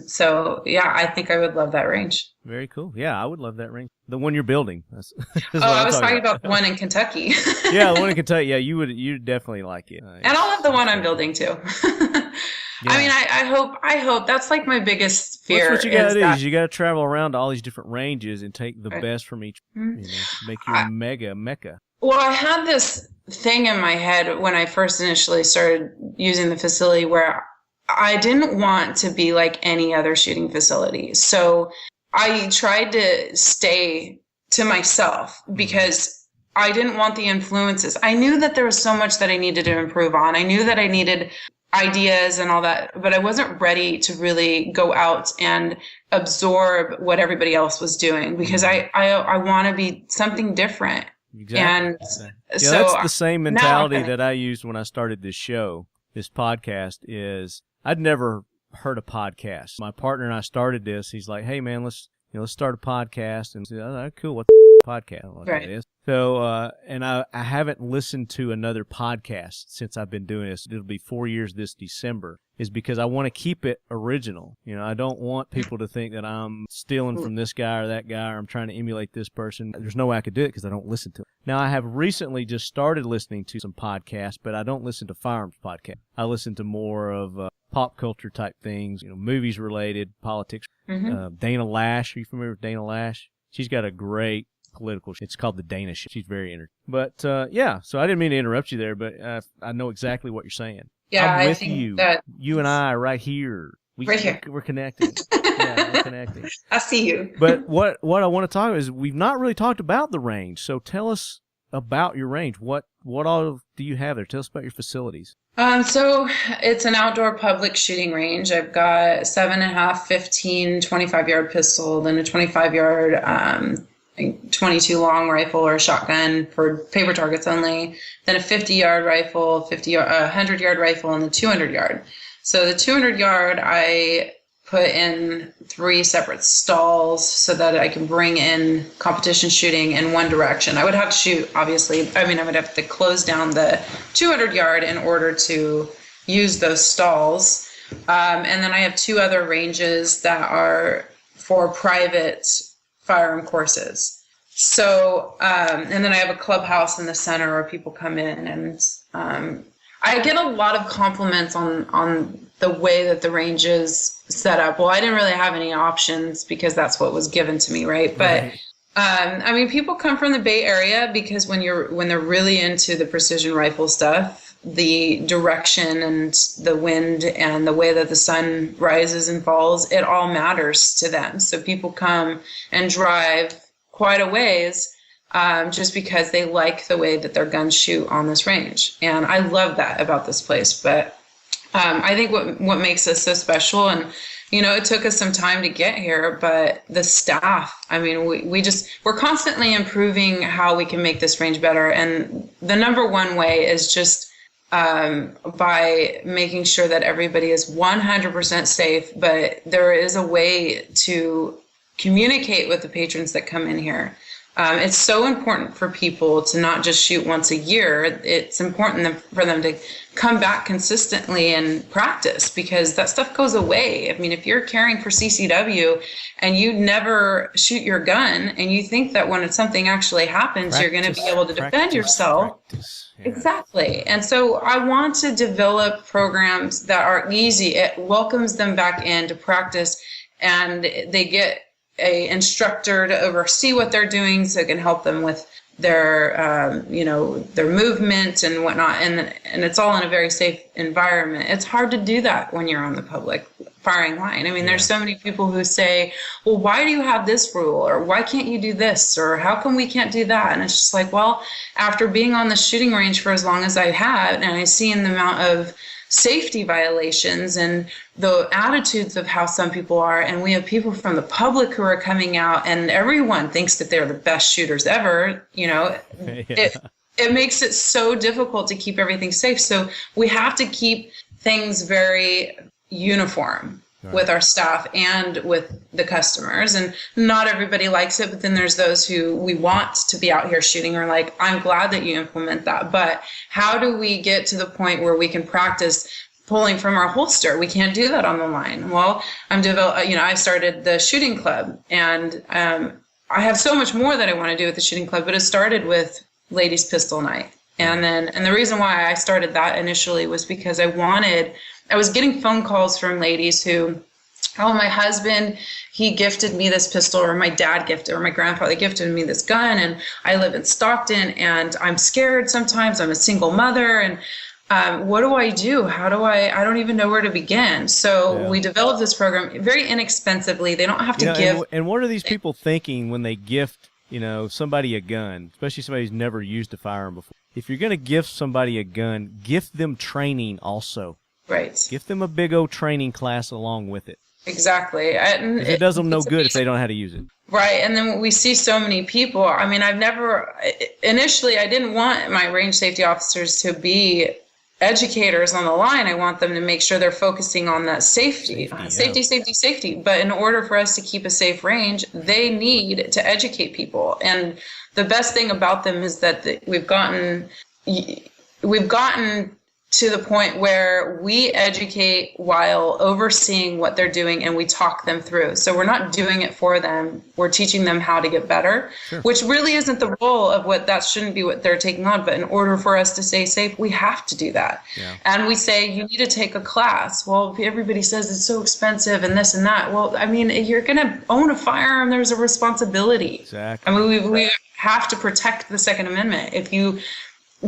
So yeah, I think I would love that range. Very cool. Yeah, I would love that range. The one you're building. That's I was talking about the one in Kentucky. Yeah, the one in Kentucky. Yeah, you'd definitely like it. And I'll have the one I'm building too. Yeah. I mean, I hope that's like my biggest fear. That's what you got to do. Is you got to travel around to all these different ranges and take the best from each. Make your mecca. Well, I had this thing in my head when I first initially started using the facility where I didn't want to be like any other shooting facility. So I tried to stay to myself because I didn't want the influences. I knew that there was so much that I needed to improve on. I knew that I needed ideas and all that, but I wasn't ready to really go out and absorb what everybody else was doing because I want to be something different. Exactly. And so that's the same mentality that I used when I started this show, this podcast. Is I'd never heard a podcast. My partner and I started this. He's like, "Hey man, let's start a podcast." And I said, "Oh, cool. What the podcast? I don't know what that is." So, and I haven't listened to another podcast since I've been doing this. It'll be 4 years this December. Is because I want to keep it original. I don't want people to think that I'm stealing from this guy or that guy, or I'm trying to emulate this person. There's no way I could do it because I don't listen to it. Now, I have recently just started listening to some podcasts, but I don't listen to firearms podcasts. I listen to more of pop culture type things, movies related, politics. Dana Lash, are you familiar with Dana Lash? She's got a great political show. It's called The Dana Show. She's very interesting. But, yeah, so I didn't mean to interrupt you there, but I know exactly what you're saying. Yeah, I'm with I think you. that you and I are right here. Right here. We're connected. Yeah, we're connected. I see you. But what I want to talk about is we've not really talked about the range. So tell us about your range. What all do you have there? Tell us about your facilities. So it's an outdoor public shooting range. I've got 7.5, 15, 25-yard pistol, then a 25-yard 22 long rifle or shotgun for paper targets only, then a 50-yard rifle, 100-yard rifle, and the 200-yard. So the 200-yard, I put in 3 separate stalls so that I can bring in competition shooting in one direction. I would have to shoot, obviously. I would have to close down the 200-yard in order to use those stalls. And then I have 2 other ranges that are for private firearm courses. So, and then I have a clubhouse in the center where people come in, and I get a lot of compliments on the way that the range is set up. Well, I didn't really have any options because that's what was given to me, right? But people come from the Bay Area because when they're really into the precision rifle stuff, the direction and the wind and the way that the sun rises and falls, it all matters to them. So people come and drive quite a ways just because they like the way that their guns shoot on this range. And I love that about this place. But I think what makes us so special, and it took us some time to get here, but the staff, we're constantly improving how we can make this range better. And the number one way is just by making sure that everybody is 100% safe, but there is a way to communicate with the patrons that come in here. It's so important for people to not just shoot once a year. It's important for them to come back consistently and practice, because that stuff goes away. If you're caring for CCW and you never shoot your gun and you think that when something actually happens, you're going to be able to defend yourself. Yeah. Exactly. And so I want to develop programs that are easy. It welcomes them back in to practice, and they get a instructor to oversee what they're doing, so it can help them with their their movement and whatnot, and it's all in a very safe environment. It's hard to do that when you're on the public firing line. I mean, there's so many people who say, well, why do you have this rule, or why can't you do this, or how come we can't do that? And it's just like, well, after being on the shooting range for as long as I have, and I've seen the amount of safety violations and the attitudes of how some people are, and we have people from the public who are coming out, and everyone thinks that they're the best shooters ever, it makes it so difficult to keep everything safe. So we have to keep things very uniform with our staff and with the customers. And not everybody likes it, but then there's those who we want to be out here shooting are like, I'm glad that you implement that. But how do we get to the point where we can practice pulling from our holster? We can't do that on the line. Well, I started the shooting club, and I have so much more that I want to do with the shooting club, but it started with ladies pistol night. And the reason why I started that initially was because I was getting phone calls from ladies who, oh, my husband, he gifted me this pistol, or my dad gifted, or my grandfather gifted me this gun, and I live in Stockton, and I'm scared sometimes. I'm a single mother, and what do I do? How do I don't even know where to begin. So we developed this program very inexpensively. They don't have to give. And what are these people thinking when they gift, somebody a gun, especially somebody who's never used a firearm before? If you're going to gift somebody a gun, gift them training also. Right. Give them a big old training class along with it. Exactly. It does them no good if they don't know how to use it. Right. And then we see so many people. I mean, initially, I didn't want my range safety officers to be educators on the line. I want them to make sure they're focusing on that safety. Safety. But in order for us to keep a safe range, they need to educate people. And the best thing about them is that we've gotten to the point where we educate while overseeing what they're doing, and we talk them through. So we're not doing it for them. We're teaching them how to get better, which really isn't the role of that shouldn't be what they're taking on. But in order for us to stay safe, we have to do that. Yeah. And we say, you need to take a class. Well, everybody says it's so expensive and this and that. Well, I mean, you're going to own a firearm. There's a responsibility. Exactly. I mean, we have to protect the Second Amendment. If you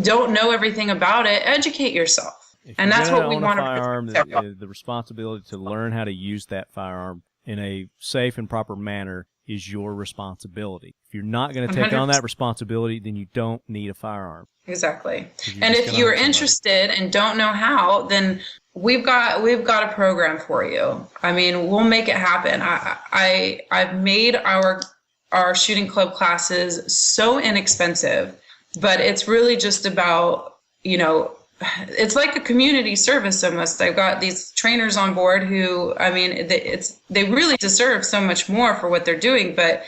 don't know everything about it, educate yourself. And that's what we want to the responsibility to learn how to use that firearm in a safe and proper manner is your responsibility. If you're not going to take 100%. On that responsibility, then you don't need a firearm. Exactly. And if you're interested and don't know how, then we've got a program for you. I mean, we'll make it happen. I've made our shooting club classes so inexpensive. But it's really just about, it's like a community service almost. I've got these trainers on board who, I mean, they really deserve so much more for what they're doing. But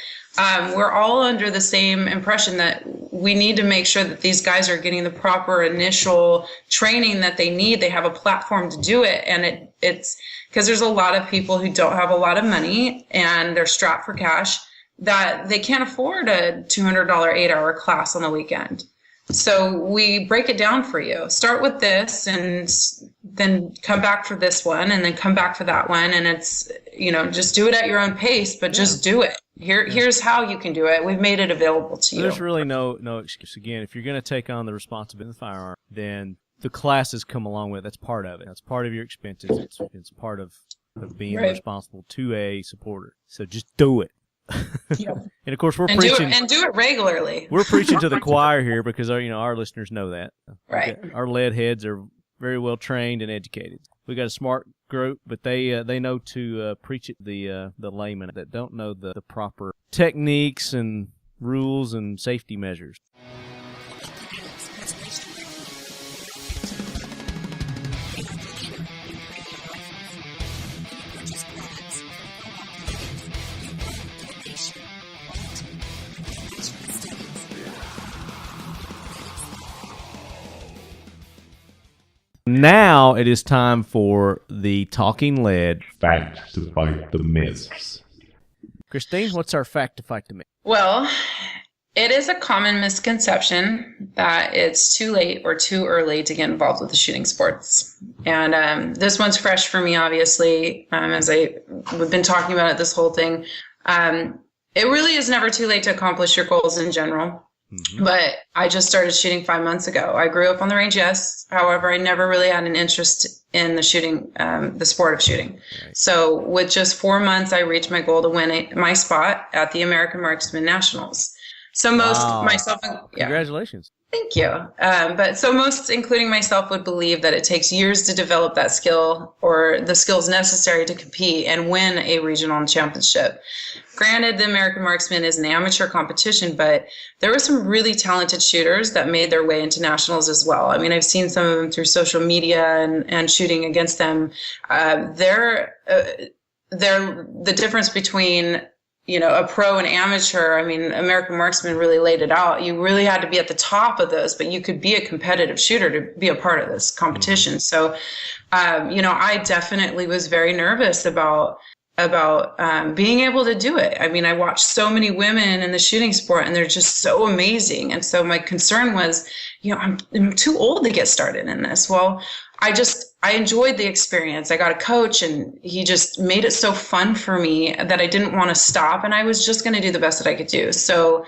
we're all under the same impression that we need to make sure that these guys are getting the proper initial training that they need. They have a platform to do it. And it's because there's a lot of people who don't have a lot of money and they're strapped for cash, that they can't afford a $200 8-hour class on the weekend. So we break it down for you. Start with this and then come back for this one and then come back for that one. And it's, just do it at your own pace, but just do it. Here's how you can do it. We've made it available to you. There's really no excuse. Again, if you're going to take on the responsibility of the firearm, then the classes come along with it. That's part of it. That's part of your expenses. It's part of being responsible to a supporter. So just do it. Yep. And of course we're preaching do it regularly. We're preaching to the choir here because our listeners know that. Right. Our lead heads are very well trained and educated. We got a smart group, but they know to preach it the layman that don't know the proper techniques and rules and safety measures. Now it is time for the Talking Lead Fact to Fight the Myths. Christine, what's our fact to fight the myth? Well, it is a common misconception that it's too late or too early to get involved with the shooting sports. And this one's fresh for me, obviously, as we've been talking about it this whole thing. It really is never too late to accomplish your goals in general. But I just started shooting 5 months ago. I grew up on the range, yes. However, I never really had an interest in the shooting, the sport of shooting. Right. So with just 4 months, I reached my goal to win my spot at the American Marksman Nationals. So most myself, congratulations. Thank you. But so most, including myself, would believe that it takes years to develop that skill or the skills necessary to compete and win a regional championship. Granted, the American Marksman is an amateur competition, but there were some really talented shooters that made their way into nationals as well. I mean, I've seen some of them through social media and shooting against them. They're the difference between, you know, a pro and amateur. I mean, American Marksman really laid it out. You really had to be at the top of those, but you could be a competitive shooter to be a part of this competition. So, you know, I definitely was very nervous about being able to do it. I mean, I watched so many women in the shooting sport and they're just so amazing. And so my concern was, you know, I'm too old to get started in this. Well, I enjoyed the experience. I got a coach and he just made it so fun for me that I didn't want to stop and I was just going to do the best that I could do. So,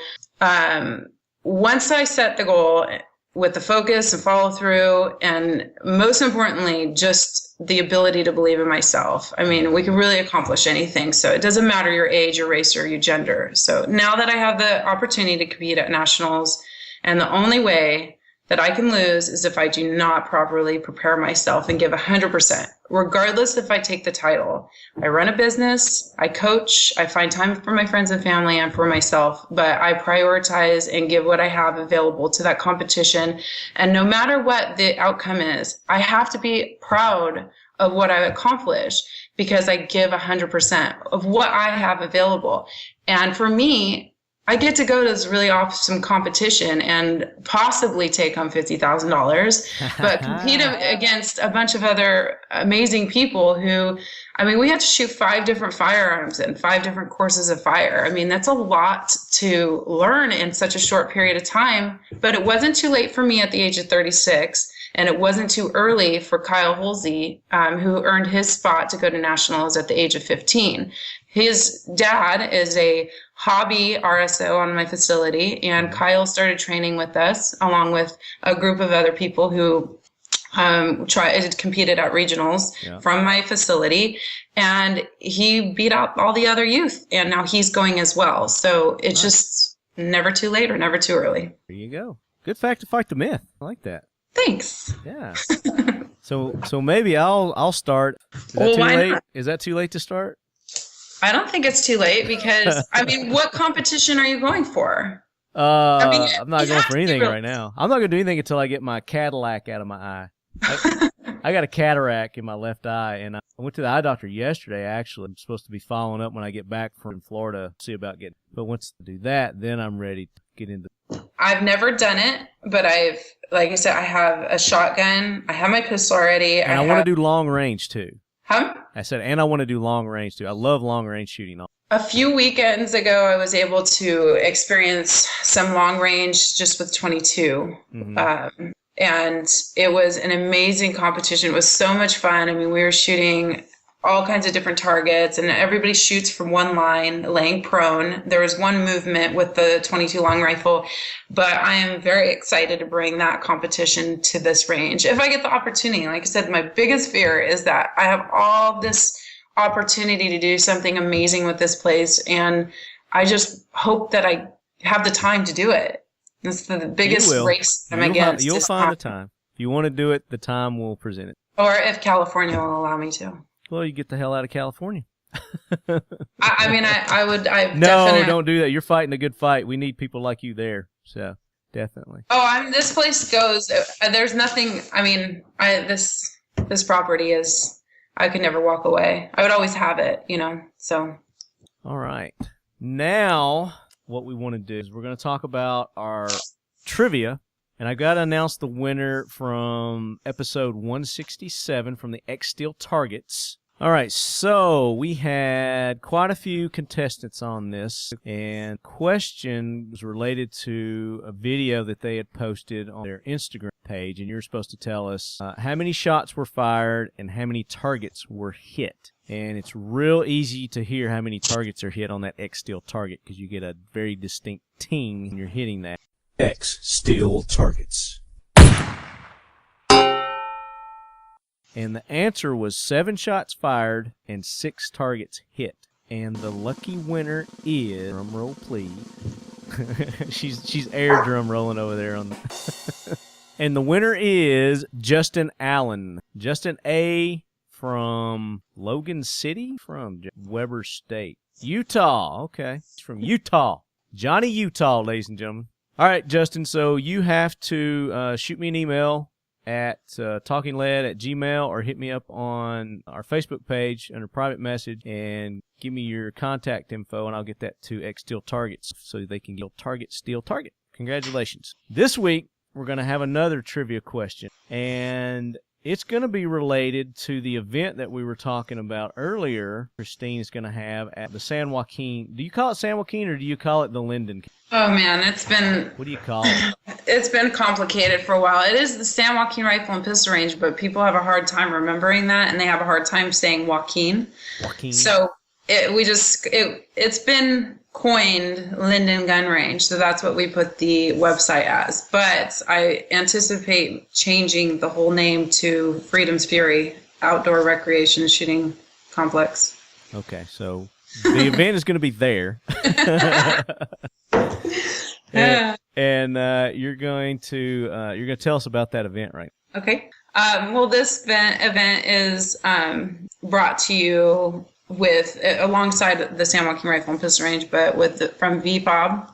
once I set the goal with the focus and follow through, and most importantly, just the ability to believe in myself. I mean, we can really accomplish anything. So it doesn't matter your age, your race, or your gender. So now that I have the opportunity to compete at nationals, and the only way that I can lose is if I do not properly prepare myself and give 100%, regardless if I take the title. I run a business, I coach, I find time for my friends and family and for myself, but I prioritize and give what I have available to that competition. And no matter what the outcome is, I have to be proud of what I accomplish because I give 100% of what I have available. And for me, I get to go to this really awesome competition and possibly take home $50,000, but compete against a bunch of other amazing people who, I mean, we had to shoot 5 different firearms and 5 different courses of fire. I mean, that's a lot to learn in such a short period of time, but it wasn't too late for me at the age of 36. And it wasn't too early for Kyle Holsey, who earned his spot to go to nationals at the age of 15. His dad is a hobby RSO on my facility, and Kyle started training with us along with a group of other people who competed at regionals from my facility, and he beat out all the other youth, and now he's going as well. So it's just never too late or never too early. There you go. Good fact to fight the myth. I like that. Thanks. Yeah. So maybe I'll start. Is that too late? Is that too late to start? I don't think it's too late because, I mean, what competition are you going for? I'm not going for anything right now. I'm not going to do anything until I get my Cadillac out of my eye. I got a cataract in my left eye, and I went to the eye doctor yesterday, actually. I'm supposed to be following up when I get back from Florida, see about getting. But once I do that, then I'm ready to get into. I've never done it, but like I said, I have a shotgun. I have my pistol already. And I want to do long range, too. Huh? I said, and I want to do long range, too. I love long range shooting. A few weekends ago, I was able to experience some long range just with 22. Mm-hmm. And it was an amazing competition. It was so much fun. I mean, we were shooting all kinds of different targets, and everybody shoots from one line, laying prone. There was one movement with the 22 long rifle, but I am very excited to bring that competition to this range. If I get the opportunity, like I said, my biggest fear is that I have all this opportunity to do something amazing with this place, and I just hope that I have the time to do it. It's the biggest race I'm against. You'll find the time. If you want to do it, the time will present it. Or if California will allow me to. Well, you get the hell out of California. I mean, I would. No, don't do that. You're fighting a good fight. We need people like you there. So, definitely. Oh, this place goes. There's nothing. I mean, this property is. I could never walk away. I would always have it, So. All right. Now, what we want to do is we're going to talk about our trivia. And I got to announce the winner from episode 167 from the X-Steel Targets All right, so we had quite a few contestants on this, and question was related to a video that they had posted on their Instagram page, and you're supposed to tell us how many shots were fired and how many targets were hit. And it's real easy to hear how many targets are hit on that X-Steel target because you get a very distinct ting when you're hitting that. X-Steel targets. And the answer was 7 shots fired and 6 targets hit. And the lucky winner is, drum roll please. she's air drum rolling over there on the and the winner is Justin Allen. Justin A. from Logan City, from Weber State. Utah, okay. He's from Utah. Johnny Utah, ladies and gentlemen. All right, Justin, so you have to shoot me an email at talkingled@gmail.com or hit me up on our Facebook page under private message and give me your contact info, and I'll get that to X-Steel Targets so they can get target, steel target. Congratulations. This week, we're going to have another trivia question, and it's going to be related to the event that we were talking about earlier. Christine is going to have at the San Joaquin. Do you call it San Joaquin or do you call it the Linden? Oh man, it's been. What do you call it? It's been complicated for a while. It is the San Joaquin Rifle and Pistol Range, but people have a hard time remembering that, and they have a hard time saying Joaquin. Joaquin. So it's been coined Linden Gun Range, so that's what we put the website as. But I anticipate changing the whole name to Freedom's Fury Outdoor Recreation Shooting Complex. Okay, so the event is going to be there. and you're going to tell us about that event, right? Okay. Well, this event is brought to you with alongside the San Joaquin Rifle and Pistol Range, but from VFOB,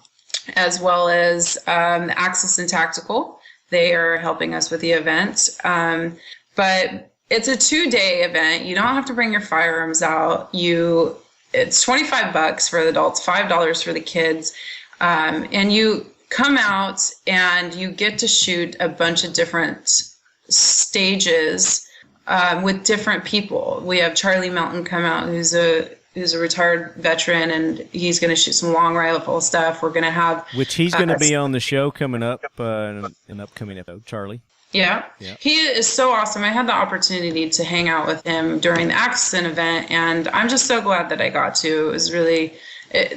as well as Axis and Tactical. They are helping us with the event. But it's a 2-day event. You don't have to bring your firearms out. It's $25 for the adults, $5 for the kids. And you come out and you get to shoot a bunch of different stages with different people. We have Charlie Melton come out, who's a retired veteran, and he's going to shoot some long rifle stuff. We're going to have... Which he's going to be on the show coming up in an upcoming episode, Charlie. Yeah. He is so awesome. I had the opportunity to hang out with him during the Accent event, and I'm just so glad that I got to. It was really...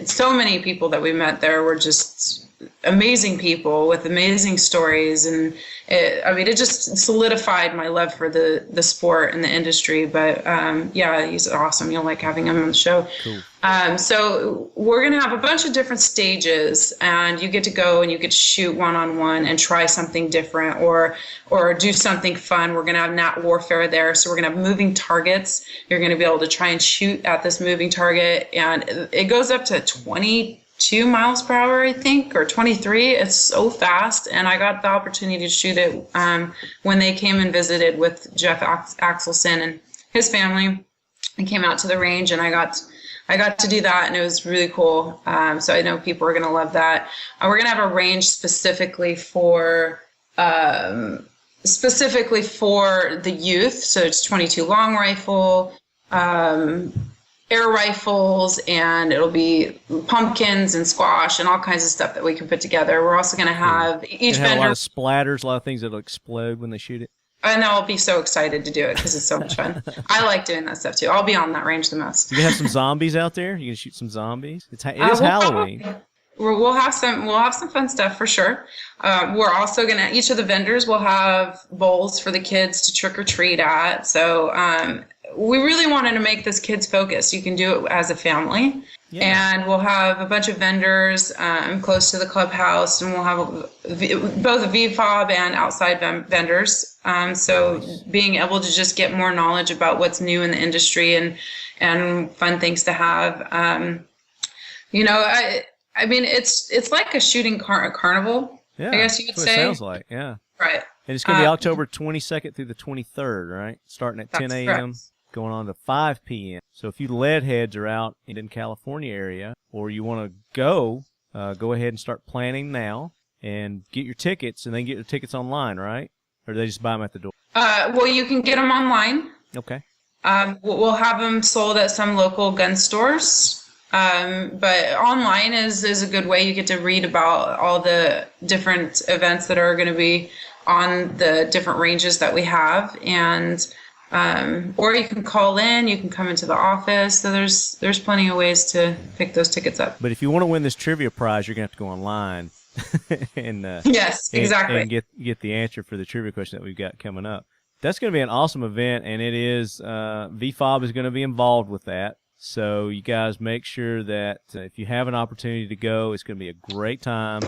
so many people that we met there were just amazing people with amazing stories, and it just solidified my love for the sport and the industry. But yeah, he's awesome. You'll like having him on the show. Cool. So we're gonna have a bunch of different stages, and you get to go and you get to shoot one-on-one and try something different, or do something fun. We're gonna have nat warfare there, so we're gonna have moving targets. You're gonna be able to try and shoot at this moving target, and it goes up to 22 miles per hour, I think, or 23. It's so fast, and I got the opportunity to shoot it when they came and visited with Jeff Axelson and his family, and came out to the range, and I got to do that, and it was really cool. So I know people are going to love that. We're going to have a range specifically for the youth. So it's 22 long rifle, air rifles, and it'll be pumpkins and squash and all kinds of stuff that we can put together. We're also going to have each vendor. A lot of splatters, a lot of things that'll explode when they shoot it. And I'll be so excited to do it because it's so much fun. I like doing that stuff too. I'll be on that range the most. You have some zombies out there? You can shoot some zombies? It is Halloween. We'll have some fun stuff for sure. We're also each of the vendors will have bowls for the kids to trick or treat at. So we really wanted to make this kids focused. You can do it as a family. Yeah. And we'll have a bunch of vendors close to the clubhouse, and we'll have both VFOB and outside vendors. So being able to just get more knowledge about what's new in the industry and fun things to have. I mean, it's like a shooting carnival. Yeah, I guess you could say. It sounds like, yeah. Right. And it's going to be October 22nd through the 23rd, right? Starting at 10 a.m. going on to 5 p.m. So if you lead heads are out in the California area, or you want to go ahead and start planning now and get your tickets, and then get your tickets online, right? Or do they just buy them at the door? Well, you can get them online. Okay. We'll have them sold at some local gun stores. But online is a good way. You get to read about all the different events that are going to be on the different ranges that we have. And or you can call in, you can come into the office. So there's plenty of ways to pick those tickets up. But if you want to win this trivia prize, you're going to have to go online and yes, exactly. and get the answer for the trivia question that we've got coming up. That's going to be an awesome event, and it is VFOB is going to be involved with that. So you guys make sure that if you have an opportunity to go, it's going to be a great time.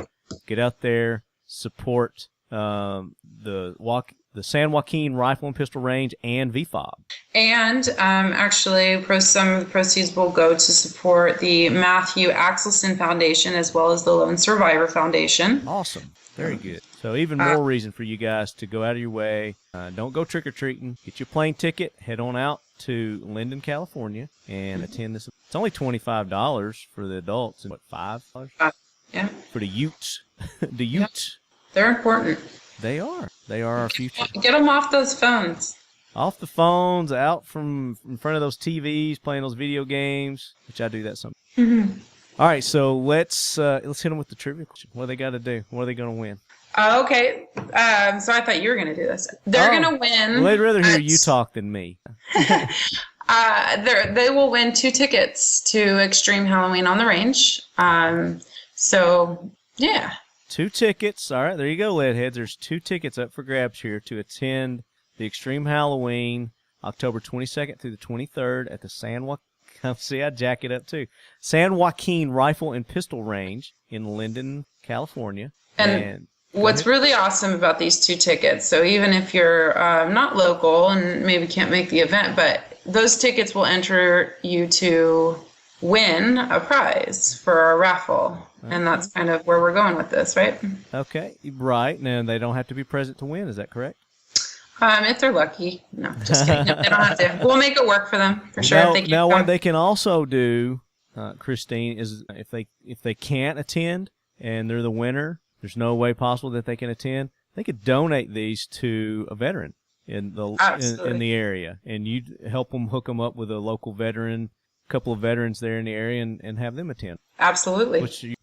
Get out there, support the San Joaquin Rifle and Pistol Range and VFOB. And actually, some of the proceeds will go to support the Matthew Axelson Foundation as well as the Lone Survivor Foundation. Awesome. Very good. So even more reason for you guys to go out of your way. Don't go trick-or-treating. Get your plane ticket. Head on out to Linden, California, and attend this. It's only $25 for the adults. And what, $5? Yeah. For the Utes. The Utes. They're important. They are. They are our future. Get them off those phones. Off the phones, out from in front of those TVs, playing those video games, which I do that sometimes. Mm-hmm. All right, so let's hit them with the trivia question. What do they got to do? What are they going to win? Okay. So I thought you were going to do this. They're going to win. Well, I'd rather hear you talk than me. They will win 2 tickets to Extreme Halloween on the Range. So, yeah. 2 tickets. All right, there you go, Leadheads. There's 2 tickets up for grabs here to attend the Extreme Halloween, October 22nd through the 23rd at the San Joaquin. See, I jack it up too. San Joaquin Rifle and Pistol Range in Linden, California. And what's really awesome about these 2 tickets, so even if you're not local and maybe can't make the event, but those tickets will enter you to win a prize for our raffle. Okay. And that's kind of where we're going with this, right? Okay, right. Now, they don't have to be present to win. Is that correct? If they're lucky. No, just kidding. No, they don't have to. We'll make it work for them, for sure. Now what they can also do, Christine, is if they can't attend and they're the winner, there's no way possible that they can attend, they could donate these to a veteran in the area. And you'd help them hook them up with a local veteran, a couple of veterans there in the area, and have them attend. Absolutely.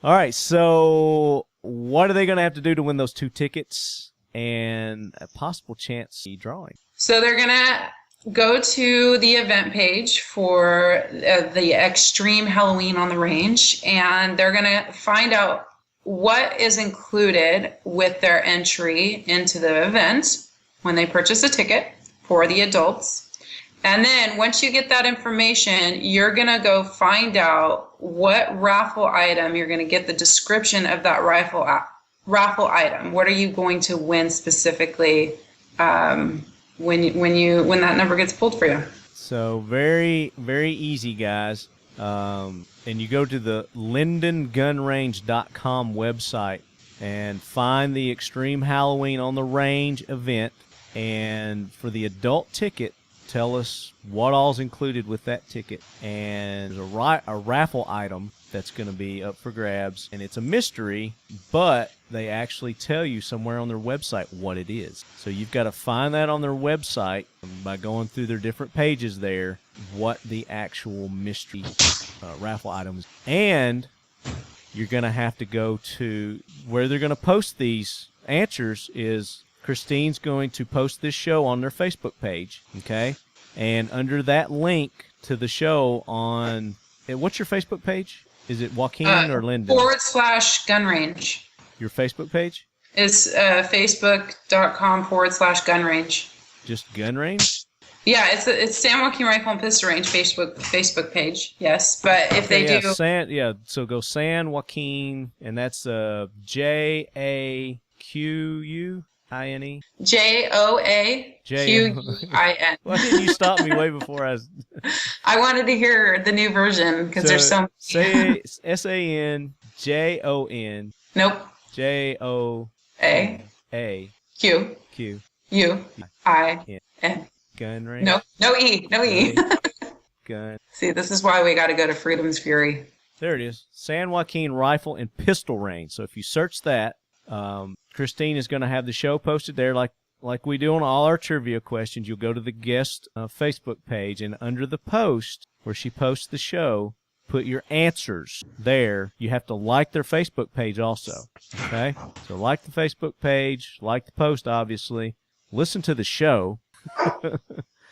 All right, so what are they going to have to do to win those 2 tickets and a possible chance of drawing? So they're going to go to the event page for the Extreme Halloween on the Range, and they're going to find out what is included with their entry into the event when they purchase a ticket for the adults. And then once you get that information, you're going to go find out what raffle item you're going to get the description of that raffle item. What are you going to win specifically when that number gets pulled for you? So very, very easy, guys. And you go to the lindengunrange.com website and find the Extreme Halloween on the Range event. And for the adult ticket, tell us what all's included with that ticket. And there's a raffle item that's going to be up for grabs. And it's a mystery, but they actually tell you somewhere on their website what it is. So you've got to find that on their website by going through their different pages there, what the actual mystery raffle item is. And you're going to have to go to where they're going to post these answers is Christine's going to post this show on their Facebook page, okay? And under that link to the show on, what's your Facebook page? Is it Joaquin or Linden? /gun range. Your Facebook page? It's facebook.com/gun range. Just gun range? Yeah, it's San Joaquin Rifle and Pistol Range Facebook page. Yes, but if they do, so go San Joaquin, and that's JAQUINE. JOAQUIN. Why didn't you stop me way before I was? I wanted to hear the new version because there's so many. SANJON. Nope. JOAQUIN. Gun range. No E. Gun. See, this is why we got to go to Freedom's Fury. There it is. San Joaquin Rifle and Pistol Range. So if you search that, Christine is going to have the show posted there like like we do on all our trivia questions, you'll go to the guest Facebook page, and under the post where she posts the show, put your answers there. You have to like their Facebook page also. Okay? So like the Facebook page, like the post, obviously. Listen to the show. You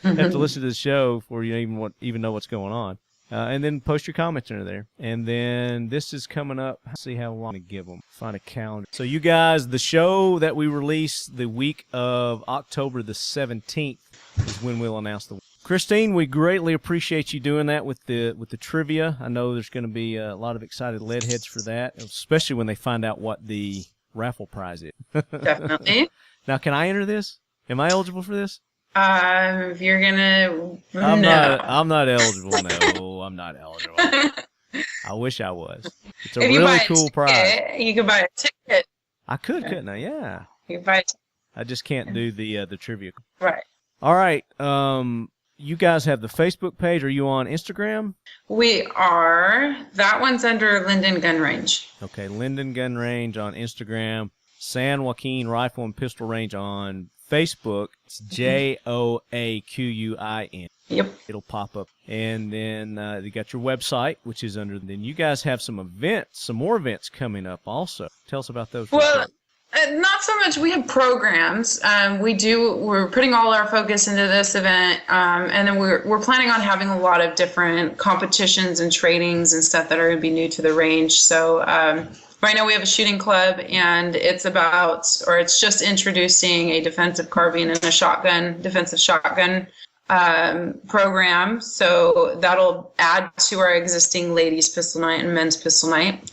have to listen to the show before you even know what's going on. And then post your comments under there. And then this is coming up. Let's see how long to give them. Find a calendar. So you guys, the show that we release the week of October the 17th is when we'll announce the. Christine, we greatly appreciate you doing that with the trivia. I know there's going to be a lot of excited lead heads for that, especially when they find out what the raffle prize is. Definitely. Now, can I enter this? Am I eligible for this? If you're gonna, I'm no. not eligible. No, I'm not eligible. I wish I was. It's a If you really buy cool ticket, prize. you could buy a ticket. I could, couldn't I? Yeah. You can buy a ticket. I just can't do the trivia. Right. All right. You guys have the Facebook page. Are you on Instagram? We are. That one's under Linden Gun Range. Okay, Linden Gun Range on Instagram. San Joaquin Rifle and Pistol Range on Facebook. It's JOAQUIN. Yep. It'll pop up. And then you got your website, which is under. Then you guys have some more events coming up also. Tell us about those. Well, not so much. We have programs. We're putting all our focus into this event, and then we're planning on having a lot of different competitions and trainings and stuff that are going to be new to the range. So right now we have a shooting club, and it's just introducing a defensive carbine and a defensive shotgun program. So that'll add to our existing ladies pistol night and men's pistol night.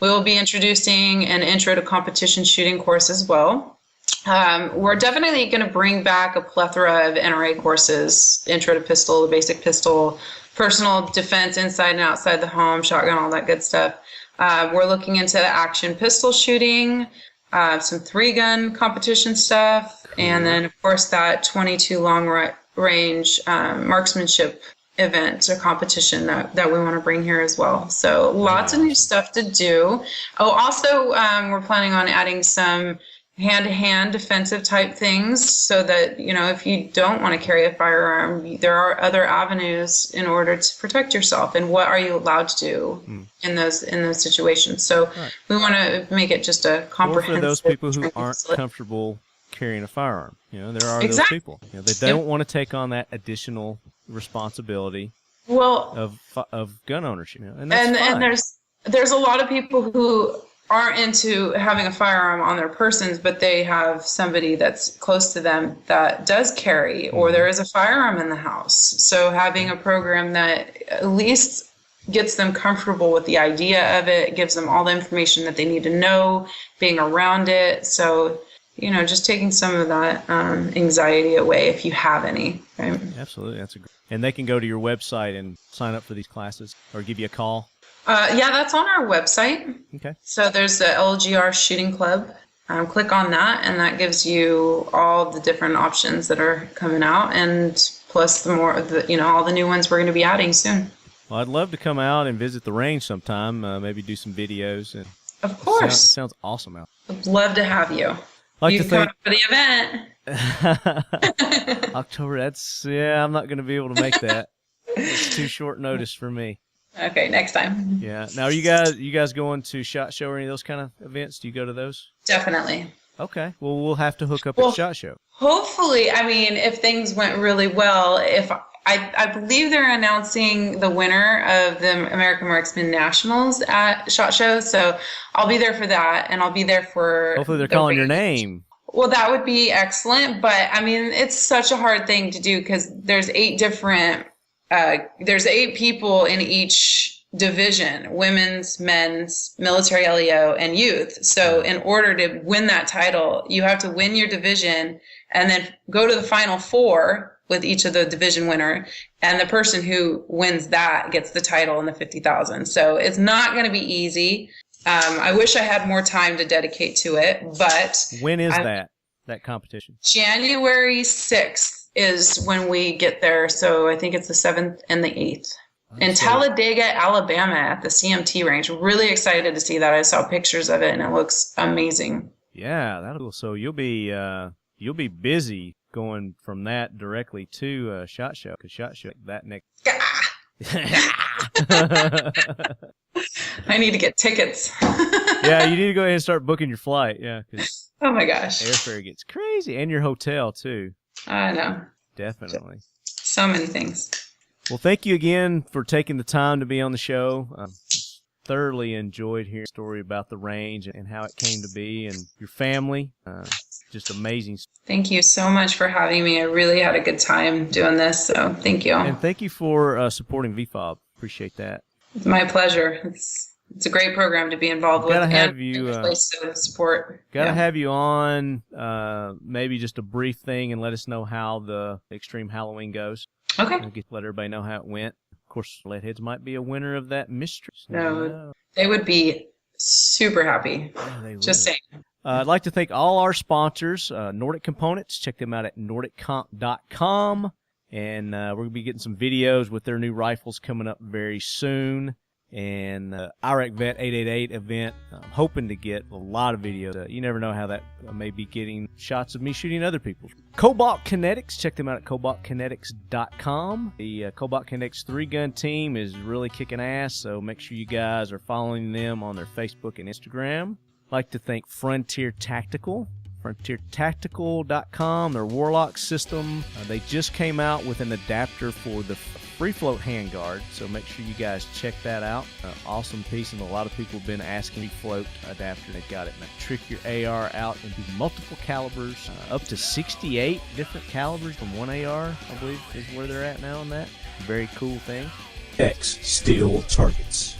We will be introducing an intro to competition shooting course as well. We're definitely going to bring back a plethora of NRA courses: intro to pistol, the basic pistol, personal defense inside and outside the home, shotgun, all that good stuff. We're looking into action pistol shooting, some 3-gun competition stuff, and then, of course, that 22 long range marksmanship event or competition that we want to bring here as well. So lots of new stuff to do. Oh, also, we're planning on adding some hand-to-hand defensive type things so that, if you don't want to carry a firearm, there are other avenues in order to protect yourself. And what are you allowed to do in those situations? So we want to make it just a comprehensive. Or for those people who aren't comfortable carrying a firearm, there are those people. They don't want to take on that additional responsibility of gun ownership, and that's fine. And there's a lot of people who aren't into having a firearm on their persons, but they have somebody that's close to them that does carry, or there is a firearm in the house. So having a program that at least gets them comfortable with the idea of it, gives them all the information that they need to know, being around it. So just taking some of that anxiety away if you have any. Right? Absolutely, that's and they can go to your website and sign up for these classes, or give you a call. Yeah, that's on our website. Okay. So there's the LGR Shooting Club. Click on that, and that gives you all the different options that are coming out, and plus all the new ones we're going to be adding soon. Well, I'd love to come out and visit the range sometime. Maybe do some videos. And of course, it sounds awesome out. I'd love to have you. Like you to come for the event. October. I'm not going to be able to make that. It's too short notice for me. Okay, next time. Yeah. Now, are you guys going to SHOT Show or any of those kind of events? Do you go to those? Definitely. Okay. Well, we'll have to hook up at SHOT Show. Hopefully, if things went really well, I believe they're announcing the winner of the American Marksman Nationals at SHOT Show, so I'll be there for that, and I'll be there for. Hopefully, they're calling your name. Well, that would be excellent, but it's such a hard thing to do because there's 8 people in each division: women's, men's, military LEO, and youth. So in order to win that title, you have to win your division and then go to the final 4 with each of the division winner, and the person who wins that gets the title and the $50,000. So it's not going to be easy. I wish I had more time to dedicate to it, but when is that competition? January 6th is when we get there. So I think it's the 7th and the 8th in Talladega, Alabama at the CMT range. Really excited to see that. I saw pictures of it and it looks amazing. Yeah, that'll. So you'll be you'll be busy going from that directly to SHOT Show, because SHOT Show that next. I need to get tickets. Yeah, you need to go ahead and start booking your flight. Yeah, because oh my gosh, airfare gets crazy, and your hotel too. I know. Definitely. So many things. Well, thank you again for taking the time to be on the show. Thoroughly enjoyed hearing a story about the range and how it came to be, and your family. Just amazing. Thank you so much for having me. I really had a good time doing this, so thank you. And thank you for supporting VFOB. Appreciate that. It's my pleasure. It's a great program to be involved with. Gotta have you. A place to support. Gotta have you on. Maybe just a brief thing, and let us know how the Extreme Halloween goes. Okay. Let everybody know how it went. Of course, Leadheads might be a winner of that mystery. No, they would be super happy. Yeah, they just saying. I'd like to thank all our sponsors, Nordic Components. Check them out at nordiccomp.com. And we're going to be getting some videos with their new rifles coming up very soon. And Iraq Vet 888 event, I'm hoping to get a lot of videos. You never know how that may be getting shots of me shooting other people. Cobalt Kinetics, check them out at cobaltkinetics.com. The Cobalt Kinetics 3-gun team is really kicking ass, so make sure you guys are following them on their Facebook and Instagram. I'd like to thank Frontier Tactical. FrontierTactical.com, their Warlock system. They just came out with an adapter for the free float handguard, so make sure you guys check that out. Awesome piece, and a lot of people have been asking me float adapter. They've got it. Now, trick your AR out into multiple calibers, up to 68 different calibers from one AR, I believe, is where they're at now on that. Very cool thing. X-Steel Targets.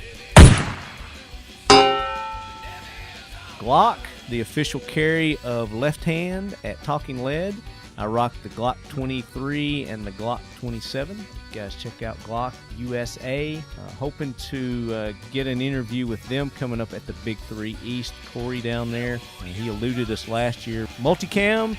Glock, the official carry of Left Hand at Talking Lead. I rock the Glock 23 and the Glock 27. You guys check out Glock USA. Hoping to get an interview with them coming up at the Big 3 East. Corey down there, and he eluded us last year. Multicam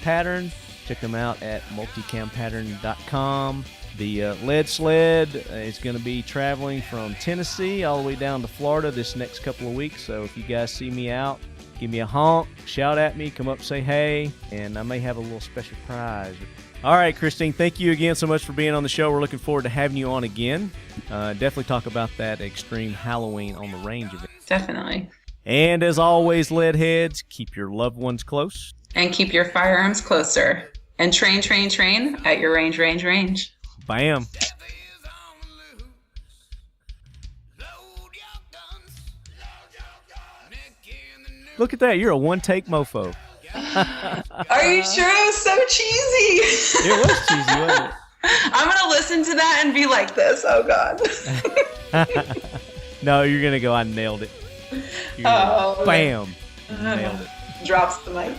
Pattern. Check them out at multicampattern.com. The Lead Sled is going to be traveling from Tennessee all the way down to Florida this next couple of weeks. So if you guys see me out, give me a honk, shout at me, come up, say hey, and I may have a little special prize. All right, Christine, thank you again so much for being on the show. We're looking forward to having you on again. Definitely talk about that Extreme Halloween on the range event. Definitely. And as always, Leadheads, keep your loved ones close. And keep your firearms closer. And train at your range. Bam. Look at that. You're a one-take mofo. Are you sure? It was so cheesy. It was cheesy, wasn't it? I'm going to listen to that and be like this. Oh, God. No, you're going to go, I nailed it. Bam. Nailed it. Drops the mic.